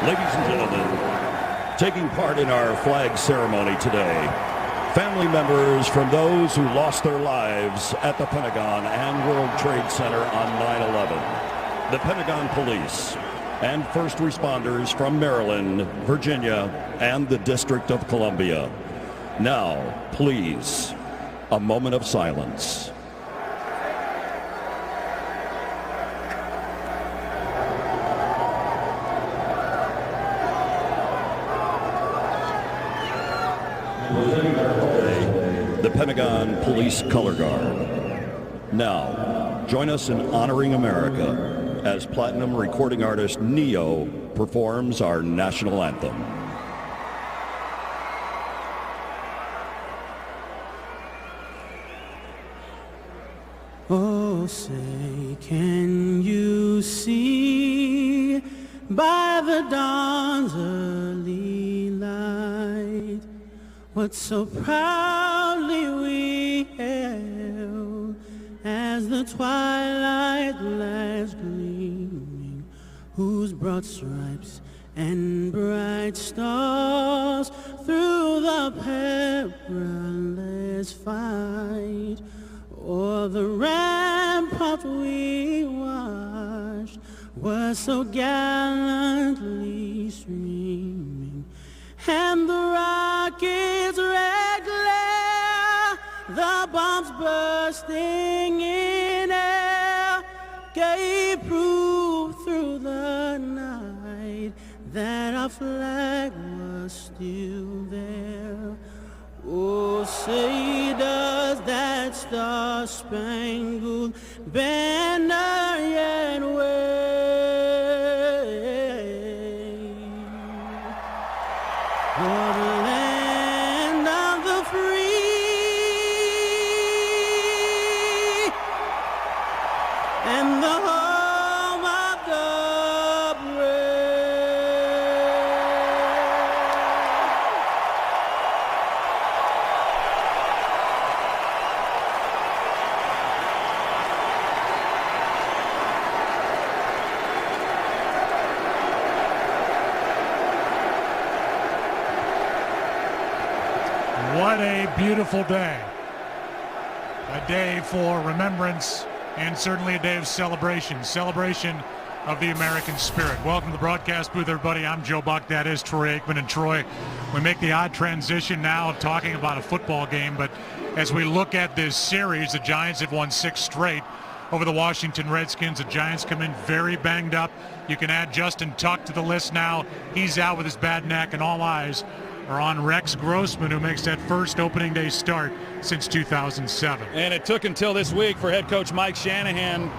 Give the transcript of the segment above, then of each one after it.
Ladies and gentlemen, taking part in our flag ceremony today, family members from those who lost their lives at the Pentagon and World Trade Center on 9/11, the Pentagon Police, and first responders from Maryland, Virginia, and the District of Columbia. Now, please, a moment of silence. The Pentagon Police Color Guard. Now, join us in honoring America as platinum recording artist Neo performs our national anthem. Oh, say, can you see by the dawn's early light what so proudly we hailed as the twilight lies gleaming, whose broad stripes and bright stars through the perilous fight o'er the rampart we watched was so gallantly streaming, and the rocket's red glare, the bombs bursting in air, gave proof through the night that our flag was still there. Oh, say does that star-spangled banner yet wave o'er the land of the free and the home of the What a beautiful day. A day for remembrance and certainly a day of celebration. Celebration of the American spirit. Welcome to the broadcast booth, everybody. I'm Joe Buck. That is Troy Aikman. And Troy, we make the odd transition now of talking about a football game. But as we look at this series, the Giants have won 6 straight over the Washington Redskins. The Giants come in very banged up. You can add Justin Tuck to the list now. He's out with his bad neck, and all eyes are on Rex Grossman, who makes that first opening day start since 2007. And it took until this week for head coach Mike Shanahan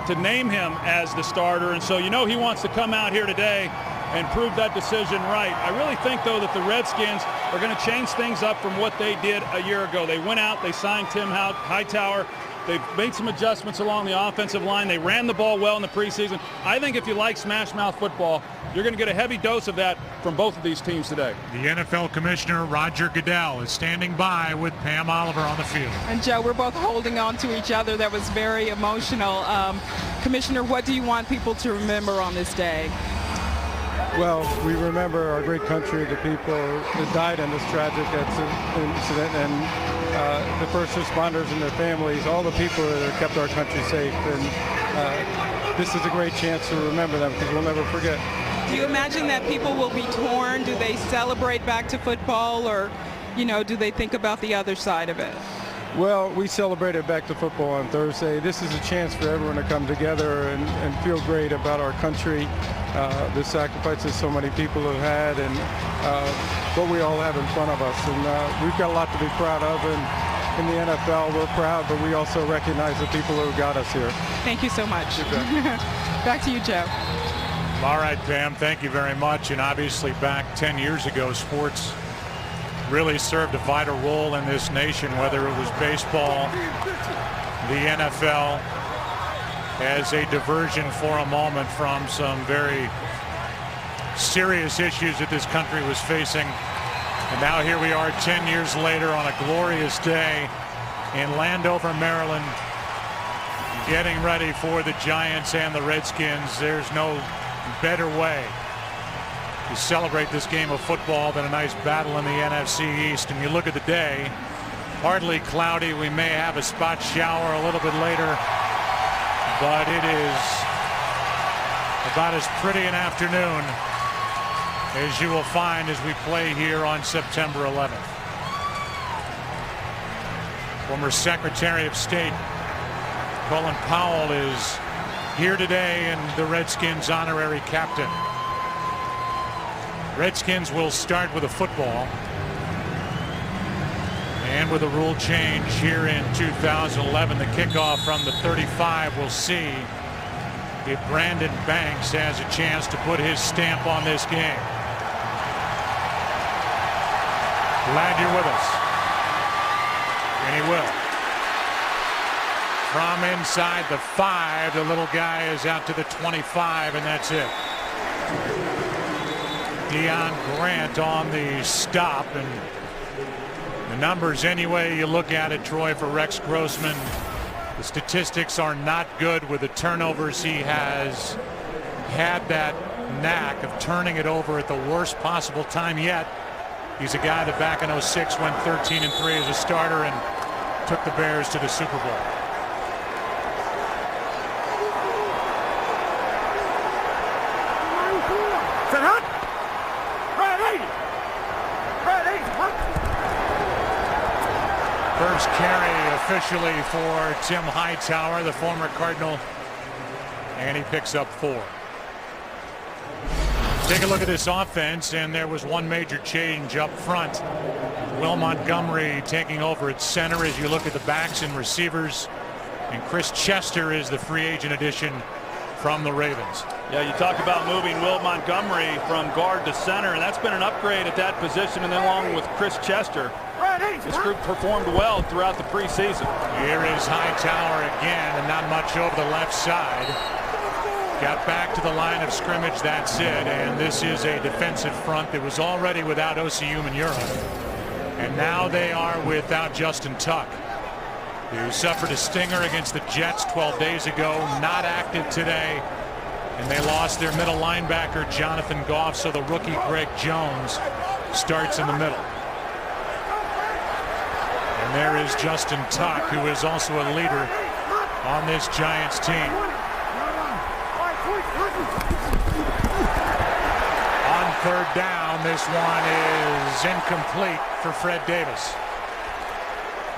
to name him as the starter. And so, you know, he wants to come out here today and prove that decision right. I really think, though, that the Redskins are going to change things up from what they did a year ago. They went out, they signed Tim Hightower. They've made some adjustments along the offensive line. They ran the ball well in the preseason. I think if you like smash mouth football, you're going to get a heavy dose of that from both of these teams today. The NFL Commissioner Roger Goodell is standing by with Pam Oliver on the field. And Joe, we're both holding on to each other. That was very emotional. Commissioner, what do you want people to remember on this day? Well, we remember our great country, the people that died in this tragic incident, and the first responders and their families, all the people that have kept our country safe. And this is a great chance to remember them because we'll never forget. Do you imagine that people will be torn? Do they celebrate back to football, or, you know, do they think about the other side of it? Well, we celebrated back to football on Thursday. This is a chance for everyone to come together and feel great about our country, the sacrifices so many people have had, and what we all have in front of us. And we've got a lot to be proud of. And in the NFL, we're proud, but we also recognize the people who got us here. Thank you so much. Back to you, Joe. All right, Pam, thank you very much. And obviously back 10 years ago, sports really served a vital role in this nation, whether it was baseball, the NFL, as a diversion for a moment from some very serious issues that this country was facing. And now here we are 10 years later on a glorious day in Landover, Maryland, getting ready for the Giants and the Redskins. There's no better way to celebrate this game of football than a nice battle in the NFC East. And you look at the day, partly cloudy. We may have a spot shower a little bit later, but it is about as pretty an afternoon as you will find as we play here on September 11th. Former Secretary of State Colin Powell is here today and the Redskins honorary captain. Redskins will start with a football. And with a rule change here in 2011, the kickoff from the 35 will see if Brandon Banks has a chance to put his stamp on this game. Glad you're with us. And he will. From inside the 5, the little guy is out to the 25, and that's it. Deion Grant on the stop, and the numbers any way you look at it, Troy, for Rex Grossman, the statistics are not good with the turnovers. He has had that knack of turning it over at the worst possible time yet. He's a guy that back in 06 went 13-3 as a starter and took the Bears to the Super Bowl. First carry officially for Tim Hightower, the former Cardinal, and he picks up 4. Take a look at this offense, and there was one major change up front. Will Montgomery taking over at center as you look at the backs and receivers, and Chris Chester is the free agent addition from the Ravens. Yeah, you talk about moving Will Montgomery from guard to center, and that's been an upgrade at that position, and then along with Chris Chester. This group performed well throughout the preseason. Here is Hightower again, and not much over the left side. Got back to the line of scrimmage, that's it, and this is a defensive front that was already without Osi Umenyiora. And now they are without Justin Tuck, who suffered a stinger against the Jets 12 days ago, not active today, and they lost their middle linebacker, Jonathan Goff, so the rookie Greg Jones starts in the middle. And there is Justin Tuck, who is also a leader on this Giants team. On third down, this one is incomplete for Fred Davis.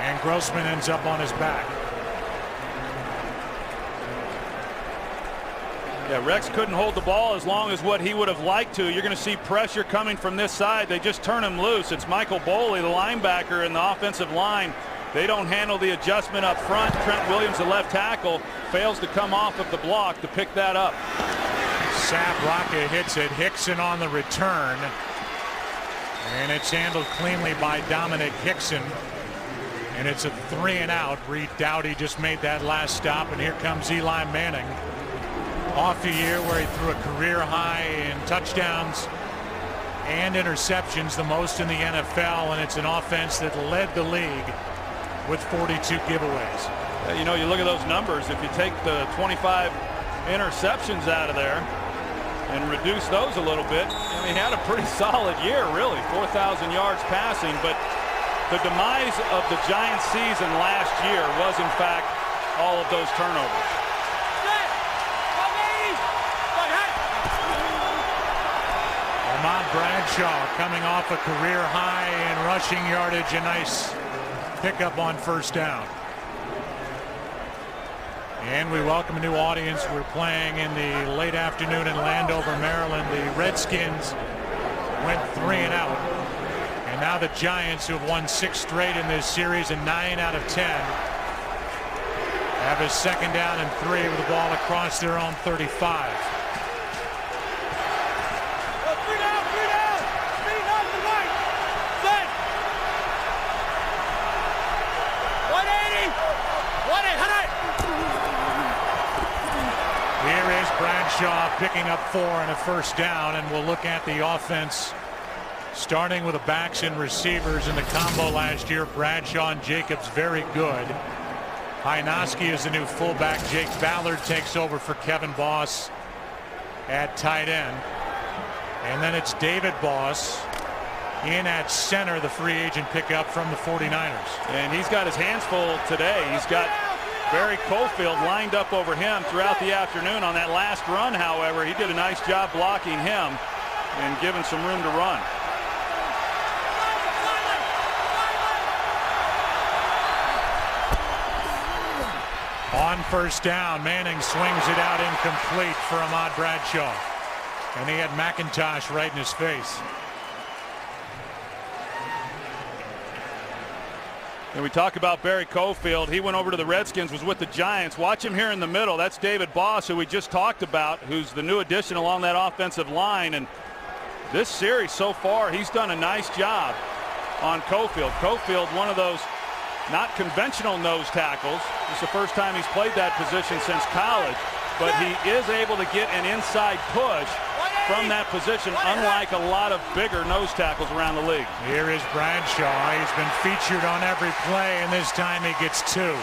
And Grossman ends up on his back. Yeah, Rex couldn't hold the ball as long as what he would have liked to. You're going to see pressure coming from this side. They just turn him loose. It's Michael Boley, the linebacker, and the offensive line. They don't handle the adjustment up front. Trent Williams, the left tackle, fails to come off of the block to pick that up. Sap Rocca hits it. Hickson on the return. And it's handled cleanly by Dominic Hickson. And it's a 3-and-out. Reed Doughty just made that last stop, and here comes Eli Manning. Off a year where he threw a career high in touchdowns and interceptions, the most in the NFL, and it's an offense that led the league with 42 giveaways. You know, you look at those numbers. If you take the 25 interceptions out of there and reduce those a little bit, I mean, he had a pretty solid year, really. 4,000 yards passing, but the demise of the Giants season last year was, in fact, all of those turnovers. Ahmad Bradshaw coming off a career high in rushing yardage. A nice pickup on first down. And we welcome a new audience. We're playing in the late afternoon in Landover, Maryland. The Redskins went 3-and-out. And now the Giants, who have won 6 straight in this series and 9 out of 10, have a second down and 3 with the ball across their own 35. Here is Bradshaw picking up 4 and a first down, and we'll look at the offense starting with the backs and receivers in the combo last year. Bradshaw and Jacobs very good. Hynoski is the new fullback. Jake Ballard takes over for Kevin Boss at tight end. And then it's David Boss in at center, the free agent pickup from the 49ers. And he's got his hands full today. He's got Barry Cofield lined up over him throughout the afternoon. On that last run, however, he did a nice job blocking him and giving some room to run. On first down, Manning swings it out incomplete for Ahmad Bradshaw. And he had McIntosh right in his face. And we talk about Barry Cofield. He went over to the Redskins, was with the Giants. Watch him here in the middle. That's David Boss, who we just talked about, who's the new addition along that offensive line. And this series so far, he's done a nice job on Cofield. Cofield, one of those not conventional nose tackles. It's the first time he's played that position since college. But he is able to get an inside push from that position, unlike a lot of bigger nose tackles around the league. Here is Bradshaw. He's been featured on every play, and this time he gets two.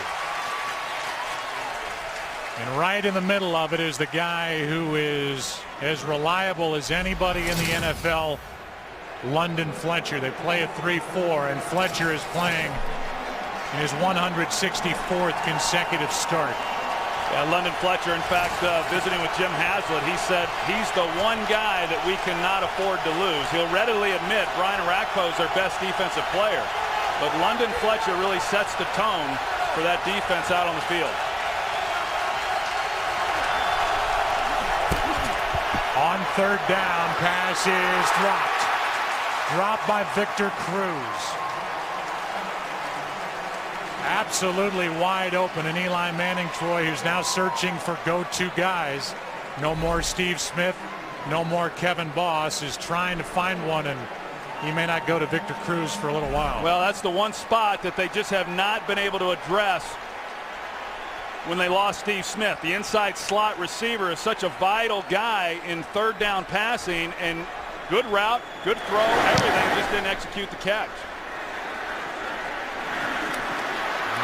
And right in the middle of it is the guy who is as reliable as anybody in the NFL, London Fletcher. They play a 3-4, and Fletcher is playing in his 164th consecutive start. London Fletcher, in fact, visiting with Jim Haslett, he said he's the one guy that we cannot afford to lose. He'll readily admit Brian Orakpo is their best defensive player, but London Fletcher really sets the tone for that defense out on the field. On third down, pass is dropped. Dropped by Victor Cruz. Absolutely wide open, and Eli Manning, Troy, who's now searching for go-to guys. No more Steve Smith, no more Kevin Boss, is trying to find one, and he may not go to Victor Cruz for a little while. Well, that's the one spot that they just have not been able to address when they lost Steve Smith. The inside slot receiver is such a vital guy in third down passing, and good route, good throw, everything, just didn't execute the catch.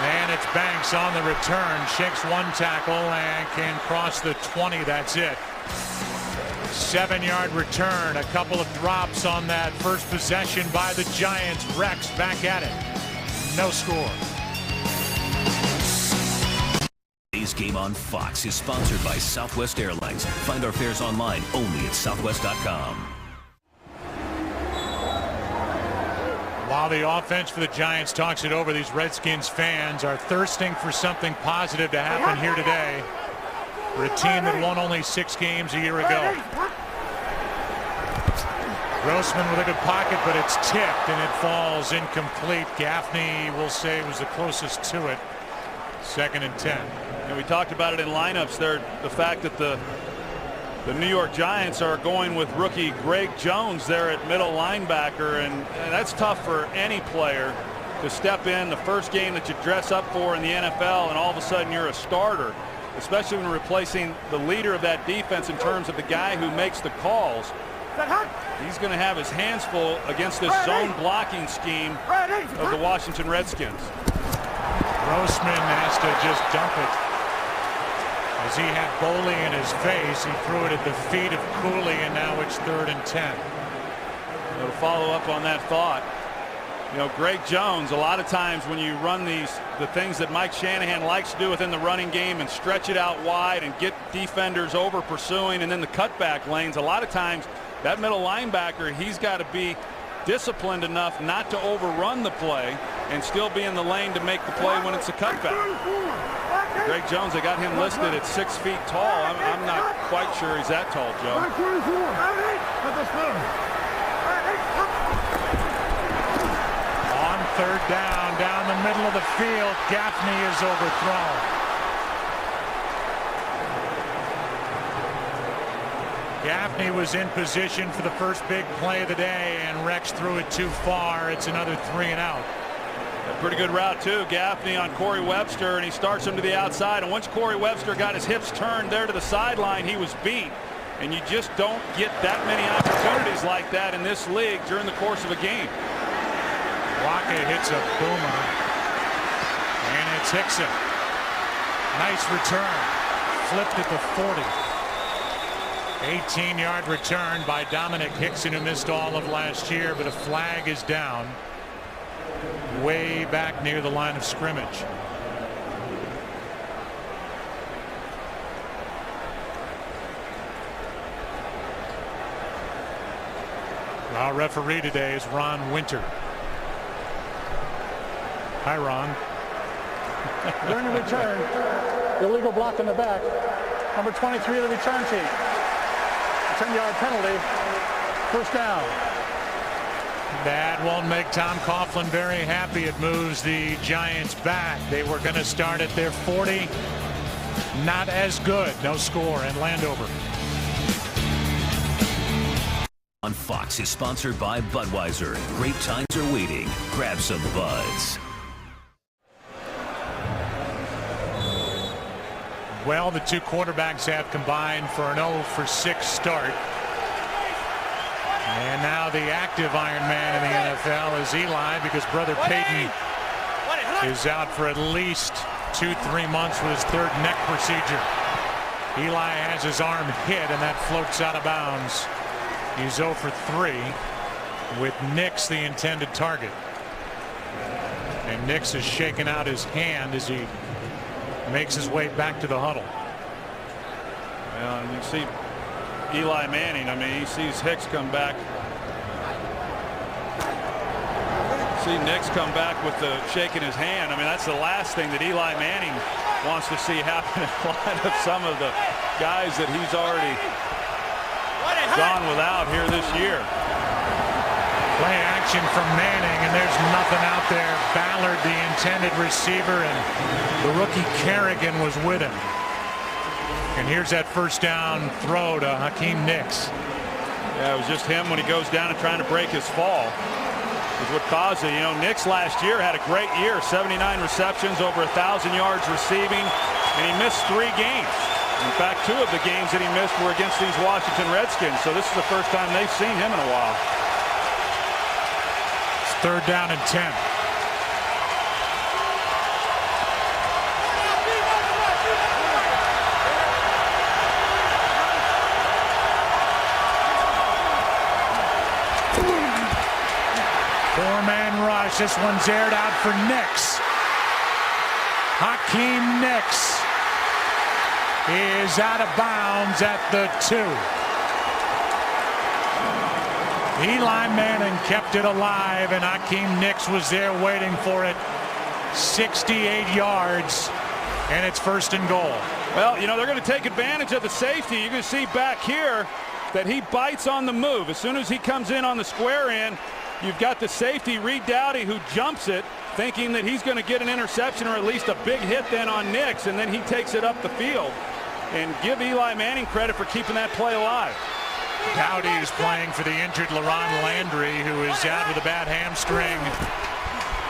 And it's Banks on the return, shakes one tackle and can cross the 20. That's it. 7-yard return, a couple of drops on that first possession by the Giants. Rex back at it. No score. Today's Game on Fox is sponsored by Southwest Airlines. Find our fares online only at southwest.com. While the offense for the Giants talks it over, these Redskins fans are thirsting for something positive to happen here today for a team that won only 6 games a year ago. Grossman with a good pocket, but it's tipped and it falls incomplete. Gaffney, we'll say, was the closest to it. 2nd and 10. And we talked about it in lineups there, the fact that the New York Giants are going with rookie Greg Jones there at middle linebacker, and that's tough for any player to step in the first game that you dress up for in the NFL, and all of a sudden you're a starter, especially when replacing the leader of that defense in terms of the guy who makes the calls. He's going to have his hands full against this zone blocking scheme of the Washington Redskins. Grossman has to just dump it. As he had Boley in his face, he threw it at the feet of Cooley, and now it's 3rd and 10. To follow up on that thought, you know, Greg Jones, a lot of times when you run the things that Mike Shanahan likes to do within the running game and stretch it out wide and get defenders over pursuing and then the cutback lanes, a lot of times that middle linebacker, he's got to be disciplined enough not to overrun the play and still be in the lane to make the play when it's a cutback. Greg Jones, they got him listed at 6 feet tall. I'm not quite sure he's that tall, Joe. On third down the middle of the field, Gaffney is overthrown. Gaffney was in position for the first big play of the day, and Rex threw it too far. It's another 3 and out. A pretty good route too, Gaffney on Corey Webster, and he starts him to the outside, and once Corey Webster got his hips turned there to the sideline, he was beat. And you just don't get that many opportunities like that in this league during the course of a game. Waka hits a boomer, and it's Hickson. Nice return, flipped at the 40. 18-yard return by Dominic Hickson, who missed all of last year, but a flag is down way back near the line of scrimmage. Our referee today is Ron Winter. Hi, Ron. During the return, illegal block in the back. Number 23 of the return team. 10-yard penalty. First down. That won't make Tom Coughlin very happy. It moves the Giants back. They were going to start at their 40. Not as good. No score in Landover. On Fox is sponsored by Budweiser. Great times are waiting. Grab some buds. Well, the two quarterbacks have combined for an 0-for-6 start. And now the active Iron Man in the NFL is Eli, because brother Peyton is out for at least 2-3 months with his third neck procedure. Eli has his arm hit, and that floats out of bounds. He's 0-for-3 with Nix the intended target. And Nix is shaking out his hand as he makes his way back to the huddle. And you see Eli Manning. I mean, he sees Hicks come back. See Nix come back with the shaking his hand. I mean, that's the last thing that Eli Manning wants to see happen in light of some of the guys that he's already gone without here this year. Play action from Manning, and there's nothing out there. Ballard, the intended receiver, and the rookie Kerrigan was with him. And here's that first down throw to Hakeem Nicks. Yeah, it was just him when he goes down and trying to break his fall. Is what caused it. You know, Nicks last year had a great year, 79 receptions, over 1,000 yards receiving, and he missed 3 games. In fact, 2 of the games that he missed were against these Washington Redskins, so this is the first time they've seen him in a while. It's 3rd down and 10. Four-man rush. This one's aired out for Nix. Hakeem Nicks is out of bounds at the 2. Eli Manning kept it alive, and Hakeem Nicks was there waiting for it. 68 yards, and it's 1st and goal. Well, you know, they're going to take advantage of the safety. You're going to see back here that he bites on the move. As soon as he comes in on the square end, you've got the safety, Reed Dowdy, who jumps it, thinking that he's going to get an interception or at least a big hit then on Nix, and then he takes it up the field. And give Eli Manning credit for keeping that play alive. Dowdy is playing for the injured LaRon Landry, who is out with a bad hamstring.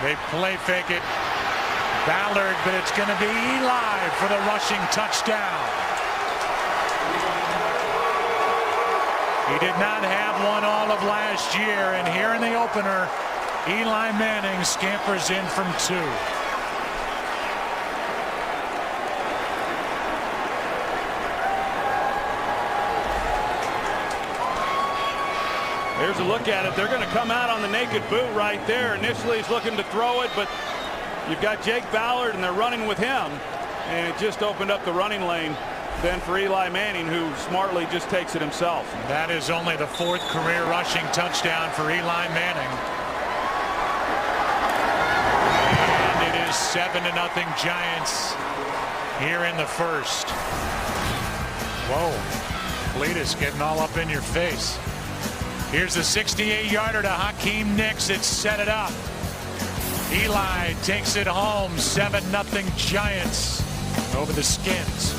They play fake it. Ballard, but it's going to be Eli for the rushing touchdown. He did not have one all of last year, and here in the opener, Eli Manning scampers in from 2. Here's a look at it. They're going to come out on the naked boot right there. Initially, he's looking to throw it, but you've got Jake Ballard, and they're running with him. And it just opened up the running lane then for Eli Manning, who smartly just takes it himself. That is only the 4th career rushing touchdown for Eli Manning. And it is 7-0 Giants here in the 1st. Whoa, Cletus getting all up in your face. Here's the 68-yarder to Hakeem Nicks. It's set it up. Eli takes it home. 7-0 Giants over the Skins.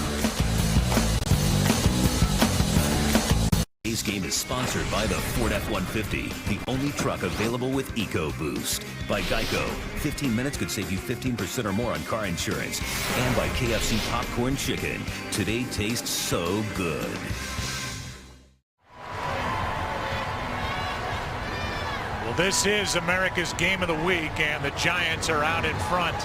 Today's game is sponsored by the Ford F-150, the only truck available with EcoBoost. By Geico, 15 minutes could save you 15% or more on car insurance. And by KFC Popcorn Chicken. Today tastes so good. Well, this is America's Game of the Week, and the Giants are out in front.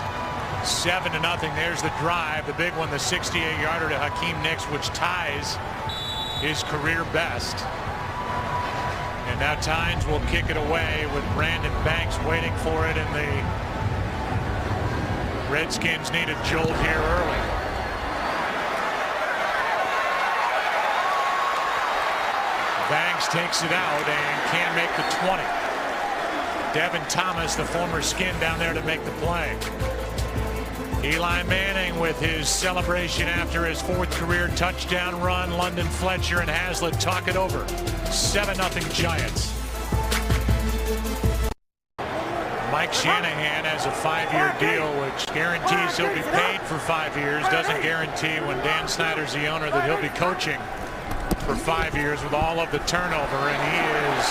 7-0. There's the drive, the big one, the 68-yarder to Hakeem Nicks, which ties his career best. And now Tynes will kick it away with Brandon Banks waiting for it, and the Redskins need a jolt here early. Banks takes it out and can't make the 20. Devin Thomas, the former Skin, down there to make the play. Eli Manning with his celebration after his 4th career touchdown run. London Fletcher and Haslett talk it over. 7-0 Giants. Mike Shanahan has a 5-year deal which guarantees he'll be paid for 5 years. Doesn't guarantee when Dan Snyder's the owner that he'll be coaching for 5 years with all of the turnover. And he is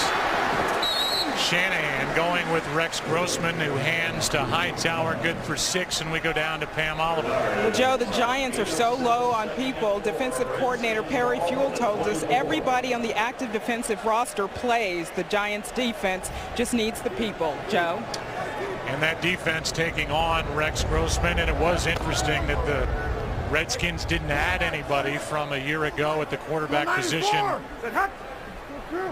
Shanahan going with Rex Grossman, who hands to Hightower, good for 6, and we go down to Pam Oliver. Well, Joe, the Giants are so low on people. Defensive coordinator Perry Fuel told us everybody on the active defensive roster plays. The Giants defense just needs the people. Joe? And that defense taking on Rex Grossman, and it was interesting that the Redskins didn't add anybody from a year ago at the quarterback position.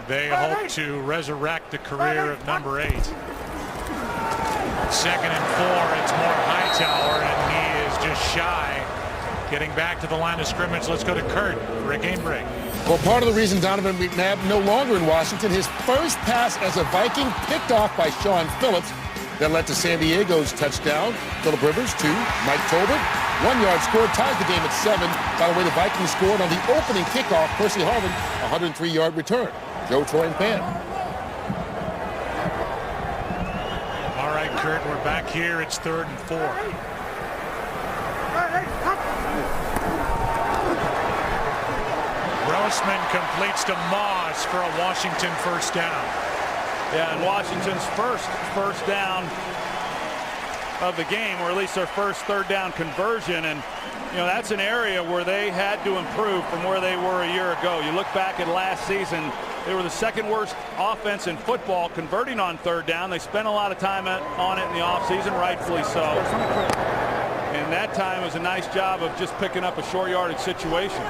They hope to resurrect the career of number 8. 2nd and 4, it's more Hightower, and he is just shy. Getting back to the line of scrimmage, let's go to Kurt for a game break. Well, part of the reason Donovan McNabb no longer in Washington, his first pass as a Viking picked off by Sean Phillips that led to San Diego's touchdown. Phillip Rivers, 2. Mike Tolbert, 1-yard score, ties the game at 7. By the way, the Vikings scored on the opening kickoff. Percy Harvin, a 103-yard return. Joe, Troy, and Pam. All right, Kurt, we're back here. It's 3rd and 4. Grossman completes to Moss for a Washington first down. Yeah, and Washington's first down of the game, or at least their first 3rd down conversion. And you know, that's an area where they had to improve from where they were a year ago. You look back at last season, they were the 2nd worst offense in football converting on 3rd down. They spent a lot of time on it in the offseason, rightfully so. And that time was a nice job of just picking up a short yardage situation.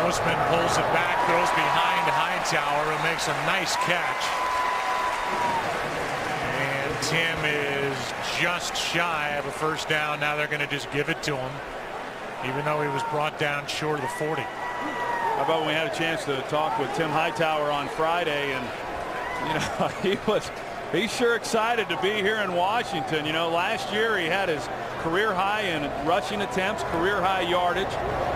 Grossman pulls it back, throws behind Hightower, who makes a nice catch. And Tim is just shy of a first down. Now they're going to just give it to him, even though he was brought down short of the 40. How about when we had a chance to talk with Tim Hightower on Friday, and you know, he's sure excited to be here in Washington. You know, last year he had his career high in rushing attempts, career high yardage,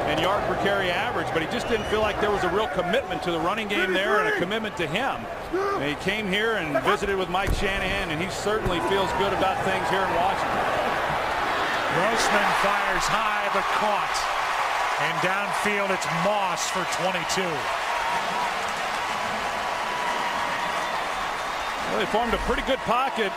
and yard per carry average, but he just didn't feel like there was a real commitment to the running game there and a commitment to him. And he came here and visited with Mike Shanahan, and he certainly feels good about things here in Washington. Grossman fires high but caught, and downfield it's Moss for 22. Well, they formed a pretty good pocket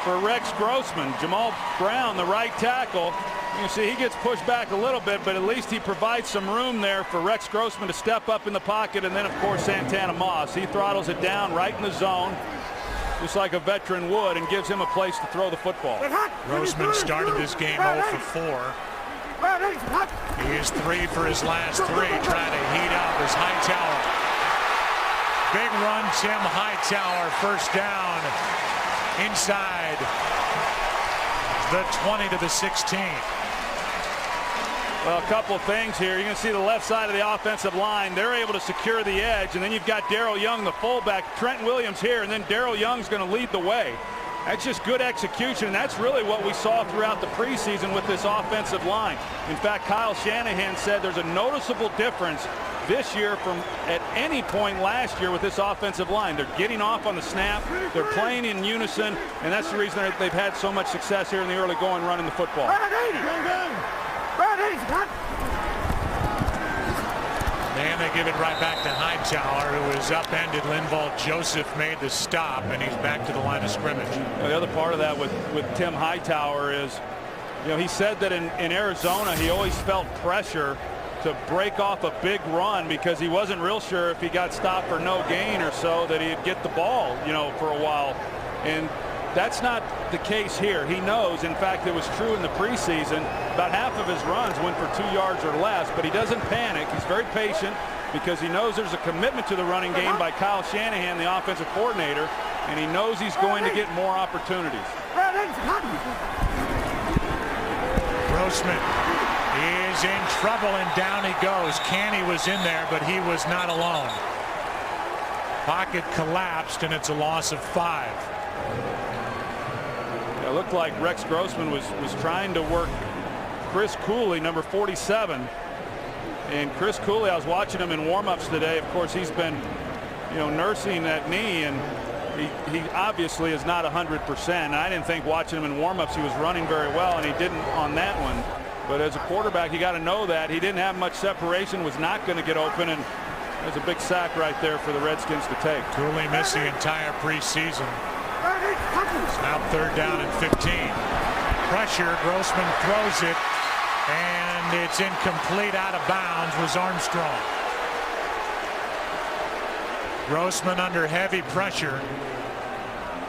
for Rex Grossman. Jamal Brown, the right tackle. You can see he gets pushed back a little bit, but at least he provides some room there for Rex Grossman to step up in the pocket, and then of course Santana Moss. He throttles it down right in the zone, just like a veteran would, and gives him a place to throw the football. Grossman started this game 0 for 4. He is 3 for his last 3, trying to heat up as Hightower. Big run, Tim Hightower, first down inside the 20 to the 16. Well, a couple of things here. You're going to see the left side of the offensive line. They're able to secure the edge, and then you've got Darrell Young, the fullback, Trent Williams here, and then Darrell Young's going to lead the way. That's just good execution, and that's really what we saw throughout the preseason with this offensive line. In fact, Kyle Shanahan said there's a noticeable difference this year from at any point last year with this offensive line. They're getting off on the snap, they're playing in unison, and that's the reason they've had so much success here in the early going running the football. And they give it right back to Hightower, who is upended. Linval Joseph made the stop, and he's back to the line of scrimmage. The other part of that with Tim Hightower is, you know, he said that in Arizona he always felt pressure to break off a big run because he wasn't real sure if he got stopped for no gain or so that he'd get the ball, you know, for a while. And that's not the case here. He knows, in fact, it was true in the preseason, about half of his runs went for 2 yards or less, but he doesn't panic. He's very patient because he knows there's a commitment to the running game by Kyle Shanahan, the offensive coordinator, and he knows he's going to get more opportunities. Grossman is in trouble, and down he goes. Canny was in there, but he was not alone. Pocket collapsed, and it's a loss of 5. It looked like Rex Grossman was trying to work Chris Cooley, number 47. And Chris Cooley, I was watching him in warm-ups today. Of course, he's been, nursing that knee, and he obviously is not 100%. And I didn't think watching him in warm-ups he was running very well, and he didn't on that one. But as a quarterback, you got to know that he didn't have much separation, was not going to get open, and there's a big sack right there for the Redskins to take. Cooley missed the entire preseason. It's now 3rd down and 15. Pressure, Grossman throws it, and it's incomplete, out of bounds, was Armstrong. Grossman under heavy pressure,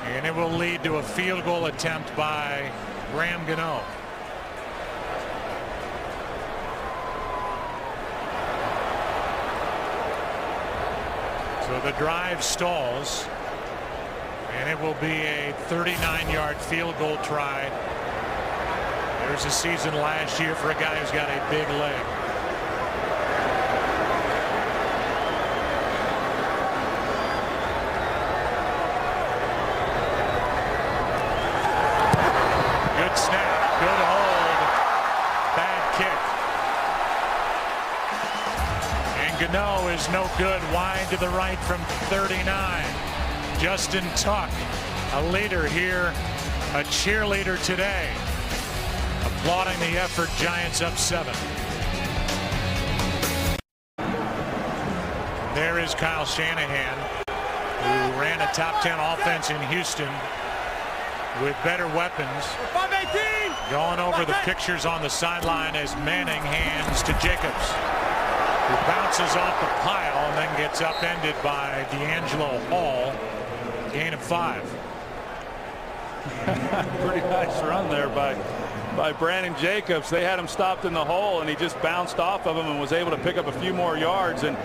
and it will lead to a field goal attempt by Graham Gano. So the drive stalls, and it will be a 39-yard field goal try. There's a season last year for a guy who's got a big leg. Good snap, good hold, bad kick. And Gano is no good, wide to the right from 39. Justin Tuck, a leader here, a cheerleader today, applauding the effort. Giants up 7. There is Kyle Shanahan, who ran a top 10 offense in Houston with better weapons. Going over the pictures on the sideline as Manning hands to Jacobs, who bounces off the pile and then gets upended by D'Angelo Hall. Gain of 5. Pretty nice run there by Brandon Jacobs. They had him stopped in the hole, and he just bounced off of him and was able to pick up a few more yards. And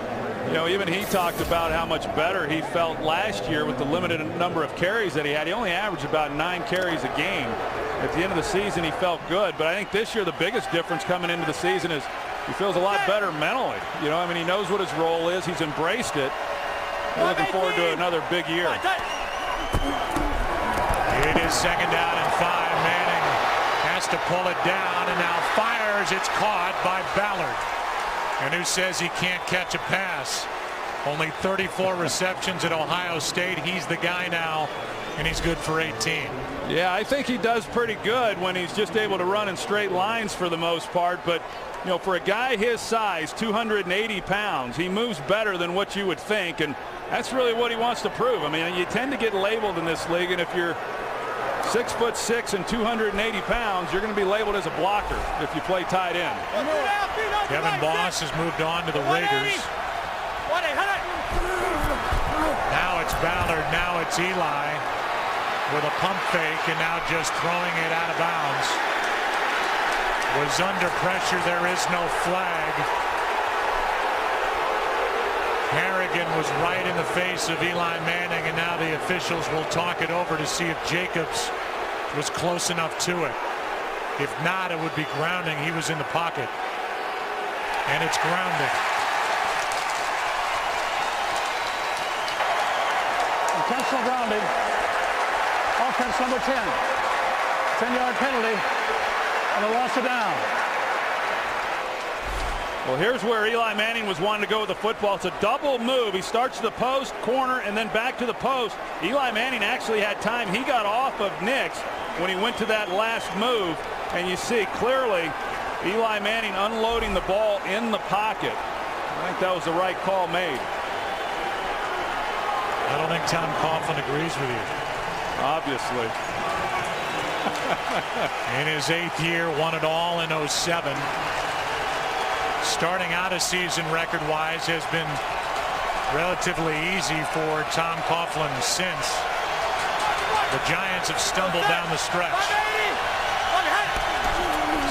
even he talked about how much better he felt last year with the limited number of carries that he had. He only averaged about 9 carries a game. At the end of the season, he felt good. But I think this year the biggest difference coming into the season is he feels a lot better mentally. He knows what his role is. He's embraced it. We're looking forward to another big year. It is 2nd down and 5. Manning has to pull it down and now fires. It's caught by Ballard. And who says he can't catch a pass? Only 34 receptions at Ohio State. He's the guy now, and he's good for 18. Yeah, I think he does pretty good when he's just able to run in straight lines for the most part. But, for a guy his size, 280 pounds, he moves better than what you would think. And that's really what he wants to prove. I mean, you tend to get labeled in this league, and if you're 6'6" and 280 pounds, you're going to be labeled as a blocker if you play tight end. Kevin Boss has moved on to the Raiders. Now it's Ballard. Now it's Eli with a pump fake, and now just throwing it out of bounds. Was under pressure. There is no flag. Harrigan was right in the face of Eli Manning, and now the officials will talk it over to see if Jacobs was close enough to it. If not, it would be grounding. He was in the pocket, and it's grounding. Intentional grounding. Offense number 10. 10-yard penalty and a loss of down. Well, here's where Eli Manning was wanting to go with the football. It's a double move. He starts to the post, corner, and then back to the post. Eli Manning actually had time. He got off of Nix when he went to that last move. And you see clearly Eli Manning unloading the ball in the pocket. I think that was the right call made. I don't think Tom Coughlin agrees with you. Obviously. In his 8th year, won it all in 07. Starting out a season record-wise has been relatively easy for Tom Coughlin since. The Giants have stumbled down the stretch.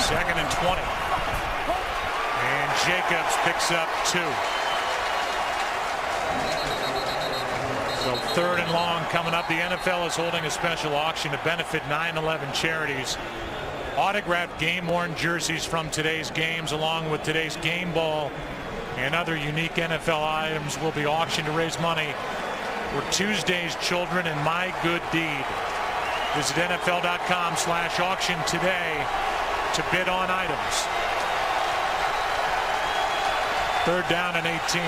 2nd and 20. And Jacobs picks up 2. So 3rd and long coming up. The NFL is holding a special auction to benefit 9/11 charities. Autographed game-worn jerseys from today's games, along with today's game ball and other unique NFL items, will be auctioned to raise money for Tuesday's Children and My Good Deed. Visit NFL.com/auction today to bid on items. 3rd down and 18.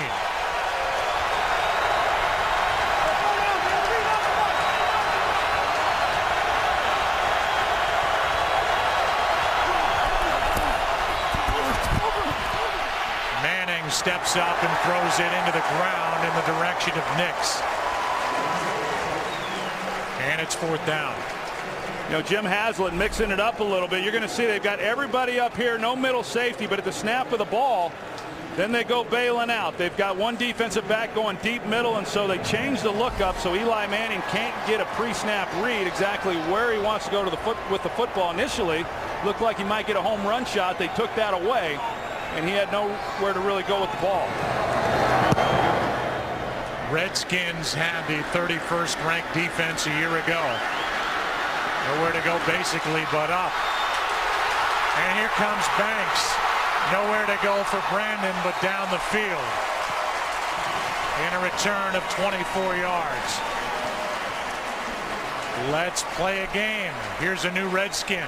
Manning steps up and throws it into the ground in the direction of Nix. And it's 4th down. You know, Jim Haslett mixing it up a little bit. You're going to see they've got everybody up here, no middle safety, but at the snap of the ball, then they go bailing out. They've got one defensive back going deep middle, and so they change the look up so Eli Manning can't get a pre-snap read exactly where he wants to go to with the football. Initially, looked like he might get a home run shot. They took that away, and he had nowhere to really go with the ball. Redskins had the 31st ranked defense a year ago. Nowhere to go basically but up. And here comes Banks. Nowhere to go for Brandon but down the field. In a return of 24 yards. Let's play a game. Here's a new Redskin.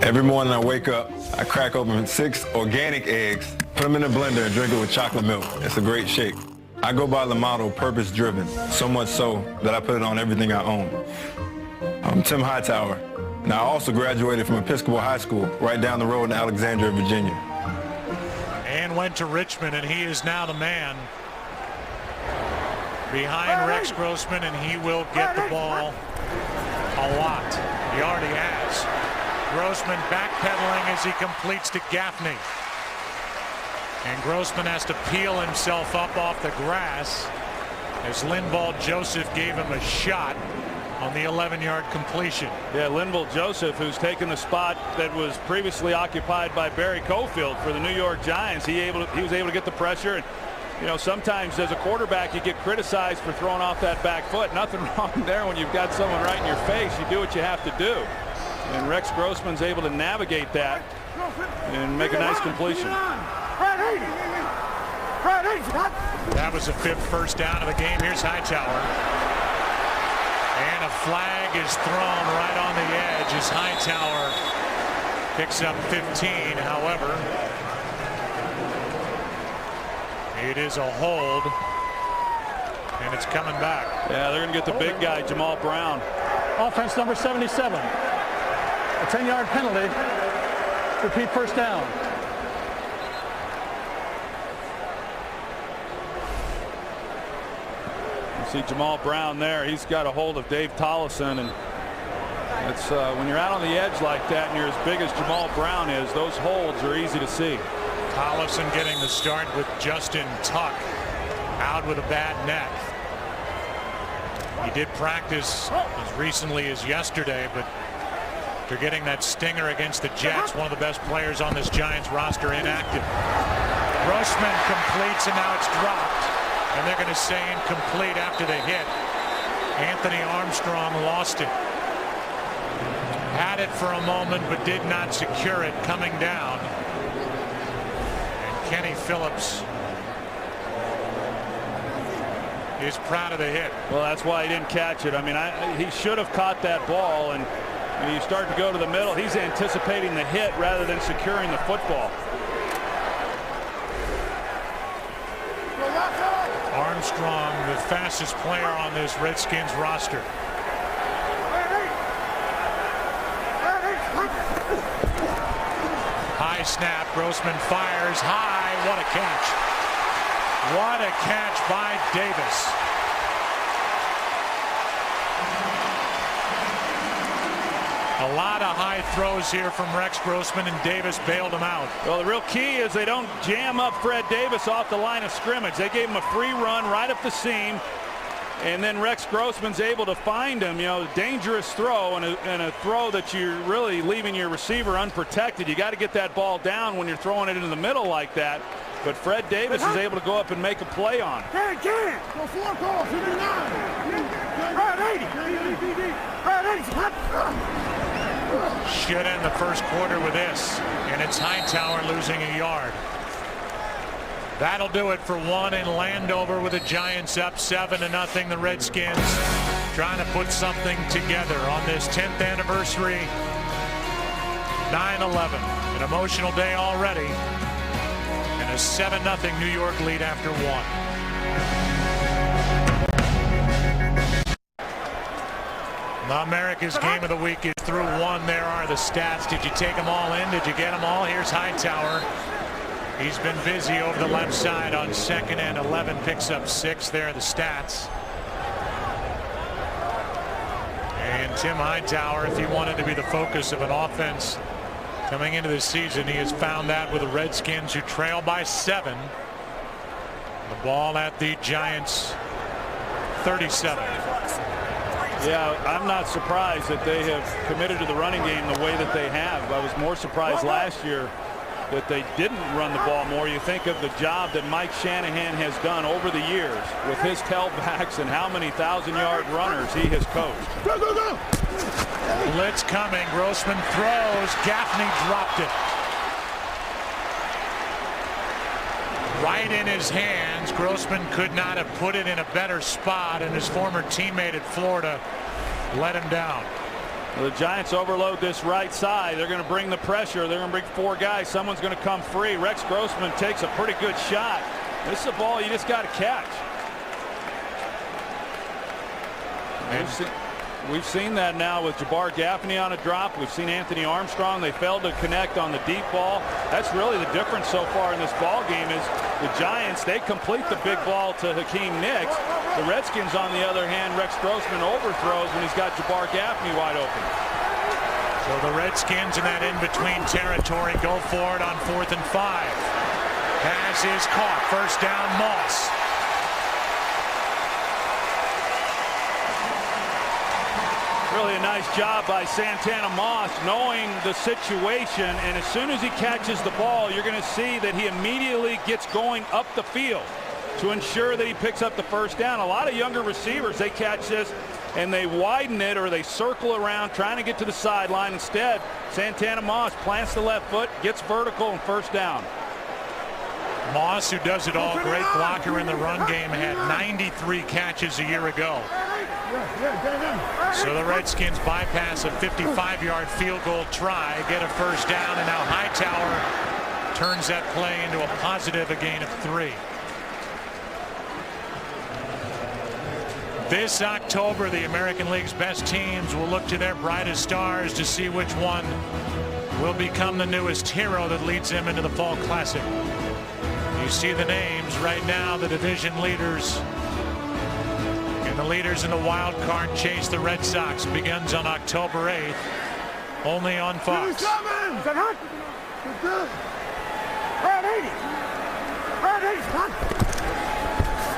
Every morning I wake up, I crack open 6 organic eggs, put them in a blender and drink it with chocolate milk. It's a great shake. I go by the motto, purpose driven, so much so that I put it on everything I own. I'm Tim Hightower. Now I also graduated from Episcopal High School right down the road in Alexandria, Virginia. And went to Richmond, and he is now the man behind Rex Grossman, and he will get the ball a lot. He already has. Grossman backpedaling as he completes to Gaffney. And Grossman has to peel himself up off the grass as Linval Joseph gave him a shot on the 11-yard completion. Yeah, Linval Joseph, who's taken the spot that was previously occupied by Barry Cofield for the New York Giants. He was able to get the pressure. And, you know, sometimes as a quarterback you get criticized for throwing off that back foot. Nothing wrong there when you've got someone right in your face. You do what you have to do. And Rex Grossman's able to navigate that and make a nice completion. That was the 5th first down of the game. Here's Hightower. And a flag is thrown right on the edge as Hightower picks up 15. However, it is a hold, and it's coming back. Yeah, they're going to get the big guy, Jamal Brown. Offense number 77. A 10-yard penalty. Repeat first down. You see Jamal Brown there. He's got a hold of Dave Tollefson, and it's when you're out on the edge like that and you're as big as Jamal Brown is, those holds are easy to see. Tollefson getting the start with Justin Tuck out with a bad neck. He did practice as recently as yesterday, but they're getting that stinger against the Jets. One of the best players on this Giants roster inactive. Grossman completes, and now it's dropped. And they're going to say incomplete after the hit. Anthony Armstrong lost it. Had it for a moment, but did not secure it coming down. And Kenny Phillips is proud of the hit. Well, that's why he didn't catch it. I mean, he should have caught that ball, and when you start to go to the middle, he's anticipating the hit rather than securing the football. Armstrong, the fastest player on this Redskins roster. High snap, Grossman fires high. What a catch. What a catch by Davis. A lot of high throws here from Rex Grossman, and Davis bailed him out. Well, the real key is they don't jam up Fred Davis off the line of scrimmage. They gave him a free run right up the seam, And then Rex Grossman's able to find him. You know, dangerous throw and a throw that you're really leaving your receiver unprotected. You got to get that ball down when you're throwing it into the middle like that. But Fred Davis is able to go up and make a play on it. Go 4 calls, 59. Right 80. Right 80. Should end the first quarter with this, and it's Hightower losing a yard. That'll do it for one in Landover with the Giants up 7-0. The Redskins trying to put something together on this 10th anniversary. 9/11, an emotional day already, and a 7-0 New York lead after one. America's Game of the Week is through one. There are the stats. Did you take them all in? Did you get them all? Here's Hightower. He's been busy over the left side on 2nd and 11, picks up 6. There are the stats. And Tim Hightower, if he wanted to be the focus of an offense coming into this season, he has found that with the Redskins, who trail by 7. The ball at the Giants 37. Yeah, I'm not surprised that they have committed to the running game the way that they have. I was more surprised last year that they didn't run the ball more. You think of the job that Mike Shanahan has done over the years with his tailbacks and how many 1,000-yard runners he has coached. Go, go, go. Blitz coming. Grossman throws. Gaffney dropped it. Right in his hands. Grossman could not have put it in a better spot, and his former teammate at Florida let him down. The Giants overload this right side. They're going to bring the pressure. They're going to bring 4 guys. Someone's going to come free. Rex Grossman takes a pretty good shot. This is a ball you just got to catch. We've seen that now with Jabbar Gaffney on a drop. We've seen Anthony Armstrong. They failed to connect on the deep ball. That's really the difference so far in this ball game is the Giants, they complete the big ball to Hakeem Nicks. The Redskins, on the other hand, Rex Grossman overthrows when he's got Jabbar Gaffney wide open. So the Redskins in that in-between territory go for it on 4th and 5. Pass is caught. First down, Moss. Really a nice job by Santana Moss knowing the situation, and as soon as he catches the ball, you're going to see that he immediately gets going up the field to ensure that he picks up the first down. A lot of younger receivers, they catch this and they widen it or they circle around trying to get to the sideline. Instead, Santana Moss plants the left foot, gets vertical, and first down. Moss, who does it all, great blocker in the run game, had 93 catches a year ago. So the Redskins bypass a 55-yard field goal try, get a first down, and now Hightower turns that play into a positive, a gain of 3. This October, the American League's best teams will look to their brightest stars to see which one will become the newest hero that leads them into the Fall Classic. You see the names right now, the division leaders. And the leaders in the wild card chase, the Red Sox, begins on October 8th, only on Fox.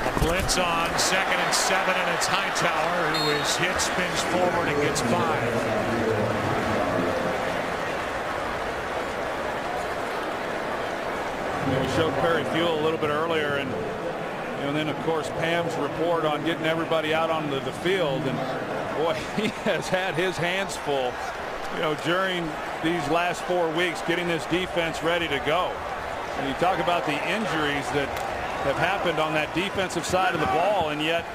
A blitz on 2nd and 7, and it's Hightower who is hit, spins forward, and gets 5. We showed Perry Fuel a little bit earlier, and then of course Pam's report on getting everybody out onto the field, and boy, he has had his hands full, during these last 4 weeks getting this defense ready to go. And you talk about the injuries that have happened on that defensive side of the ball, and yet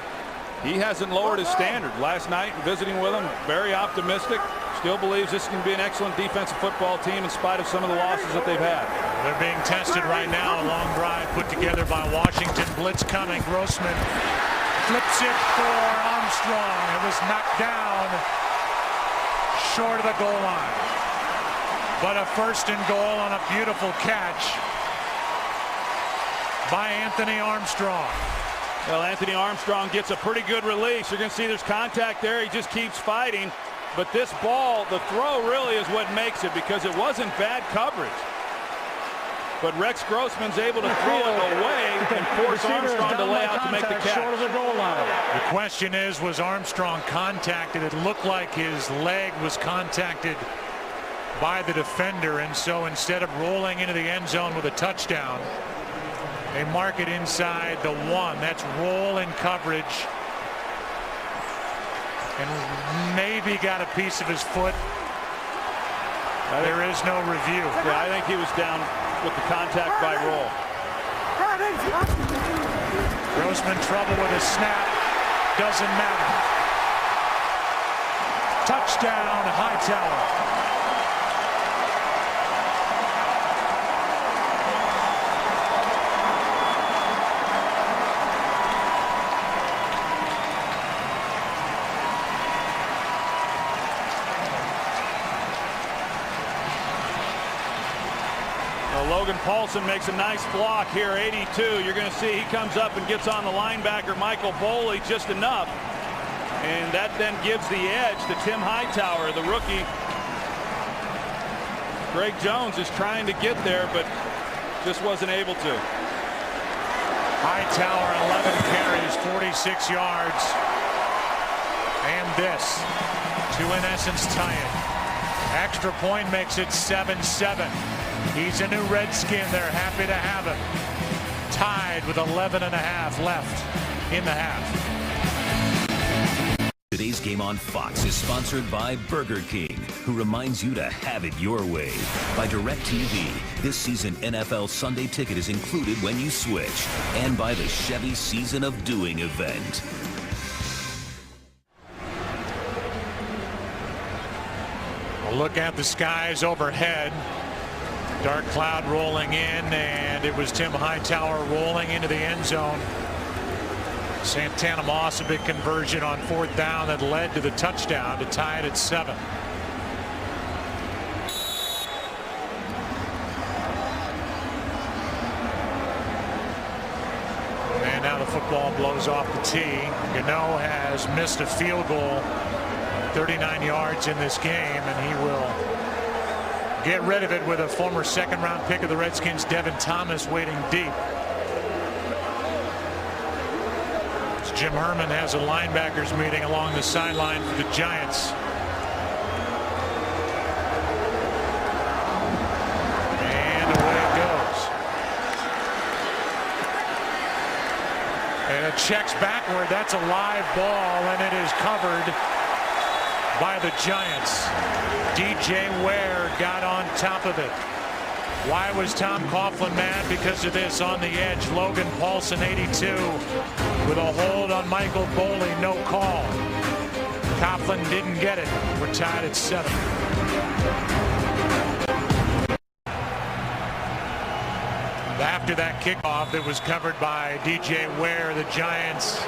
he hasn't lowered his standard. Last night, visiting with him, very optimistic. Still believes this can be an excellent defensive football team in spite of some of the losses that they've had. They're being tested right now. A long drive put together by Washington. Blitz coming. Grossman flips it for Armstrong. It was knocked down short of the goal line. But a 1st and goal on a beautiful catch by Anthony Armstrong. Well, Anthony Armstrong gets a pretty good release. You're going to see there's contact there. He just keeps fighting. But this ball, the throw really is what makes it, because it wasn't bad coverage. but Rex Grossman's able to throw it away and force Armstrong to lay out to make the catch. Short of the goal line. The question is, was Armstrong contacted? It looked like his leg was contacted by the defender, and so instead of rolling into the end zone with a touchdown, they mark it inside the 1. That's roll in coverage, and maybe got a piece of his foot. There is no review. Yeah, I think he was down with the contact by roll. Grossman trouble with a snap. Doesn't matter. Touchdown, Hightower. Logan Paulson makes a nice block here, 82. You're going to see he comes up and gets on the linebacker, Michael Boley, just enough. And that then gives the edge to Tim Hightower, the rookie. Greg Jones is trying to get there, but just wasn't able to. Hightower, 11 carries, 46 yards. And this to, in essence, tie it. Extra point makes it 7-7. He's a new Redskin. They're happy to have him. Tied with 11.5 left in the half. Today's game on Fox is sponsored by Burger King, who reminds you to have it your way. By DirecTV, this season NFL Sunday Ticket is included when you switch. And by the Chevy Season of Doing event. A look at the skies overhead. Dark cloud rolling in, and it was Tim Hightower rolling into the end zone. Santana Moss, a big conversion on 4th down that led to the touchdown to tie it at 7. And now the football blows off the tee. Gano has missed a field goal, 39 yards in this game, and he will get rid of it with a former 2nd-round pick of the Redskins, Devin Thomas, waiting deep. Jim Herman has a linebackers meeting along the sideline for the Giants. And away it goes. And it checks backward. That's a live ball, and it is covered by the Giants. DJ Ware got on top of it. Why was Tom Coughlin mad? Because of this on the edge. Logan Paulson, 82, with a hold on Michael Boley, no call. Coughlin didn't get it. We're tied at 7. After that kickoff that was covered by DJ Ware, the Giants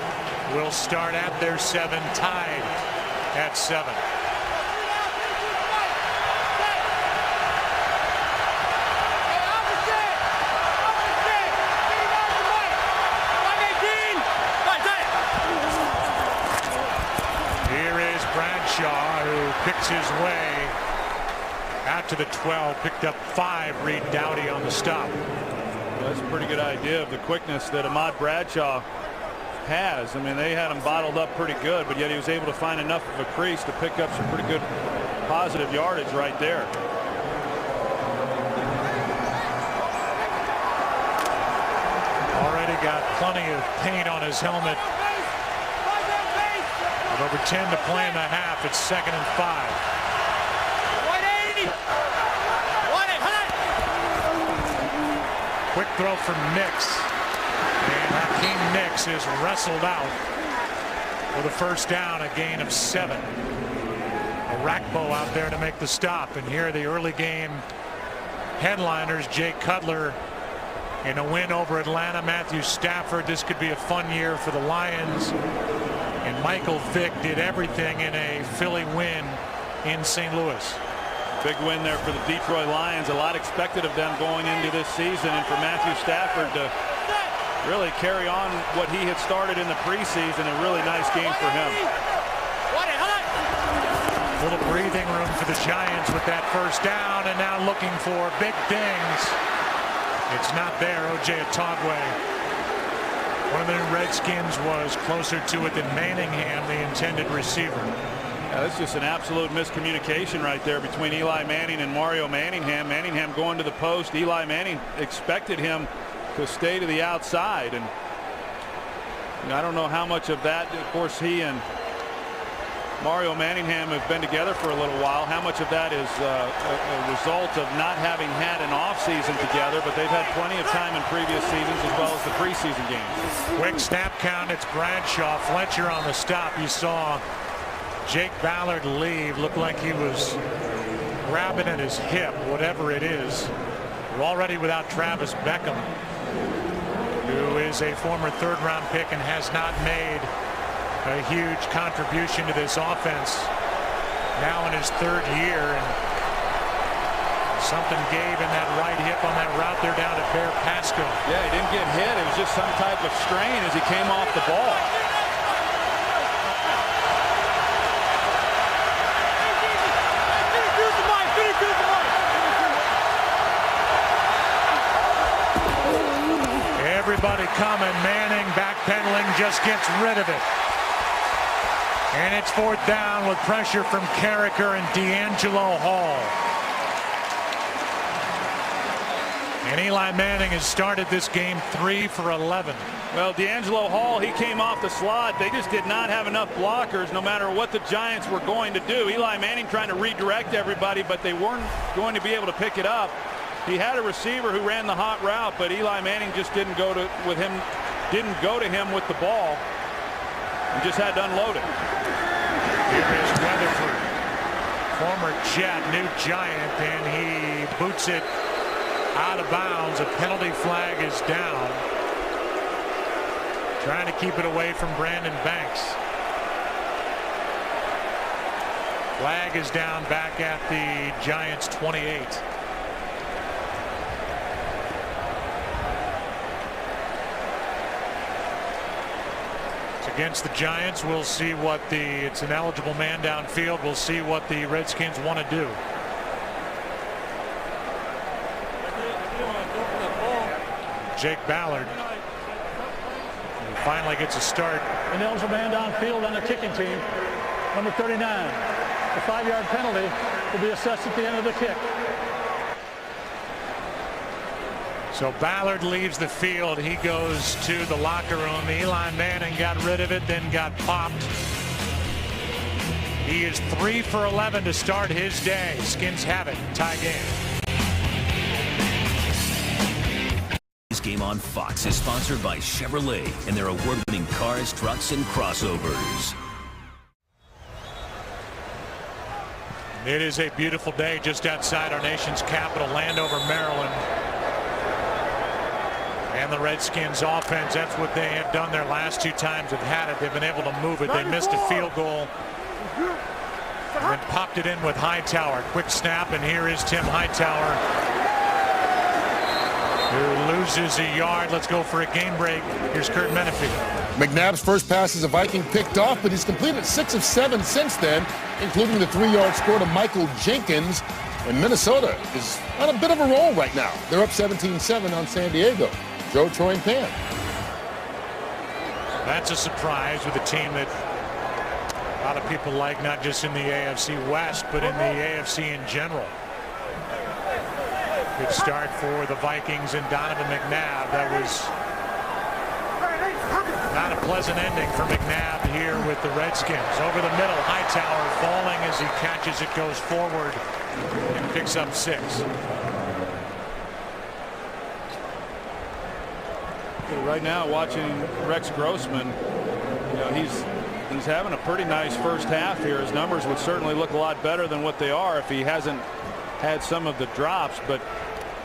will start at their 7, tied at 7. Who picks his way out to the 12, picked up 5. Reed Dowdy on the stop. That's a pretty good idea of the quickness that Ahmad Bradshaw has. I mean, they had him bottled up pretty good, but yet he was able to find enough of a crease to pick up some pretty good positive yardage right there. Already got plenty of paint on his helmet. With over 10 to play in the half, it's 2nd and 5. 180. Quick throw from Nix. And Hakeem Nix is wrestled out with a first down, a gain of 7. Arakpo out there to make the stop. And here are the early game headliners. Jay Cutler in a win over Atlanta. Matthew Stafford. This could be a fun year for the Lions. And Michael Vick did everything in a Philly win in St. Louis. Big win there for the Detroit Lions. A lot expected of them going into this season, and for Matthew Stafford to really carry on what he had started in the preseason. A really nice game for him. A little breathing room for the Giants with that first down, and now looking for big things It's not there. O.J. Atogwe. One of the Redskins was closer to it than Manningham, the intended receiver. Yeah, that's just an absolute miscommunication right there between Eli Manning and Mario Manningham. Manningham going to the post. Eli Manning expected him to stay to the outside, and I don't know how much of that, of course, he and Mario Manningham have been together for a little while. How much of that is a result of not having had an offseason together, but they've had plenty of time in previous seasons as well as the preseason games. Quick snap count. It's Bradshaw. Fletcher on the stop. You saw Jake Ballard leave. Looked like he was grabbing at his hip, whatever it is. We're already without Travis Beckham, who is a former third-round pick and has not made a huge contribution to this offense now in his third year, and something gave in that right hip on that route there down at Bear Pasco. Yeah, he didn't get hit. It was just some type of strain as he came off the ball. Everybody coming. Manning backpedaling, just gets rid of it. And it's fourth down with pressure from Carricker and D'Angelo Hall. And Eli Manning has started this game 3 for 11. Well, D'Angelo Hall, he came off the slot. They just did not have enough blockers no matter what the Giants were going to do. Eli Manning trying to redirect everybody, but they weren't going to be able to pick it up. He had a receiver who ran the hot route, but Eli Manning just didn't go to him with the ball and just had to unload it. Here is Weatherford, former Jet, new Giant, and he boots it out of bounds. A penalty flag is down. Trying to keep it away from Brandon Banks. Flag is down back at the Giants 28. Against the Giants, we'll see what it's an eligible man downfield. We'll see what the Redskins want to do. Jake Ballard finally gets a start. An eligible man downfield on the kicking team, number 39. The 5-yard penalty will be assessed at the end of the kick. So Ballard leaves the field. He goes to the locker room. Eli Manning got rid of it, then got popped. He is 3 for 11 to start his day. Skins have it. Tie game. This game on Fox is sponsored by Chevrolet and their award-winning cars, trucks, and crossovers. It is a beautiful day just outside our nation's capital, Landover, Maryland. And the Redskins offense, that's what they have done their last 2 times they've had it. They've been able to move it. They missed a field goal and then popped it in with Hightower. Quick snap, and here is Tim Hightower, who loses a yard. Let's go for a game break. Here's Kurt Menefee. McNabb's first pass as a Viking picked off, but he's completed 6 of 7 since then, including the 3-yard score to Michael Jenkins. And Minnesota is on a bit of a roll right now. They're up 17-7 on San Diego. Joe, Troy, and Pam. That's a surprise with a team that a lot of people like, not just in the AFC West, but in the AFC in general. Good start for the Vikings and Donovan McNabb. That was not a pleasant ending for McNabb here with the Redskins. Over the middle, Hightower falling as he catches it, goes forward and picks up 6. Right now, watching Rex Grossman, he's having a pretty nice first half here. His numbers would certainly look a lot better than what they are if he hasn't had some of the drops, but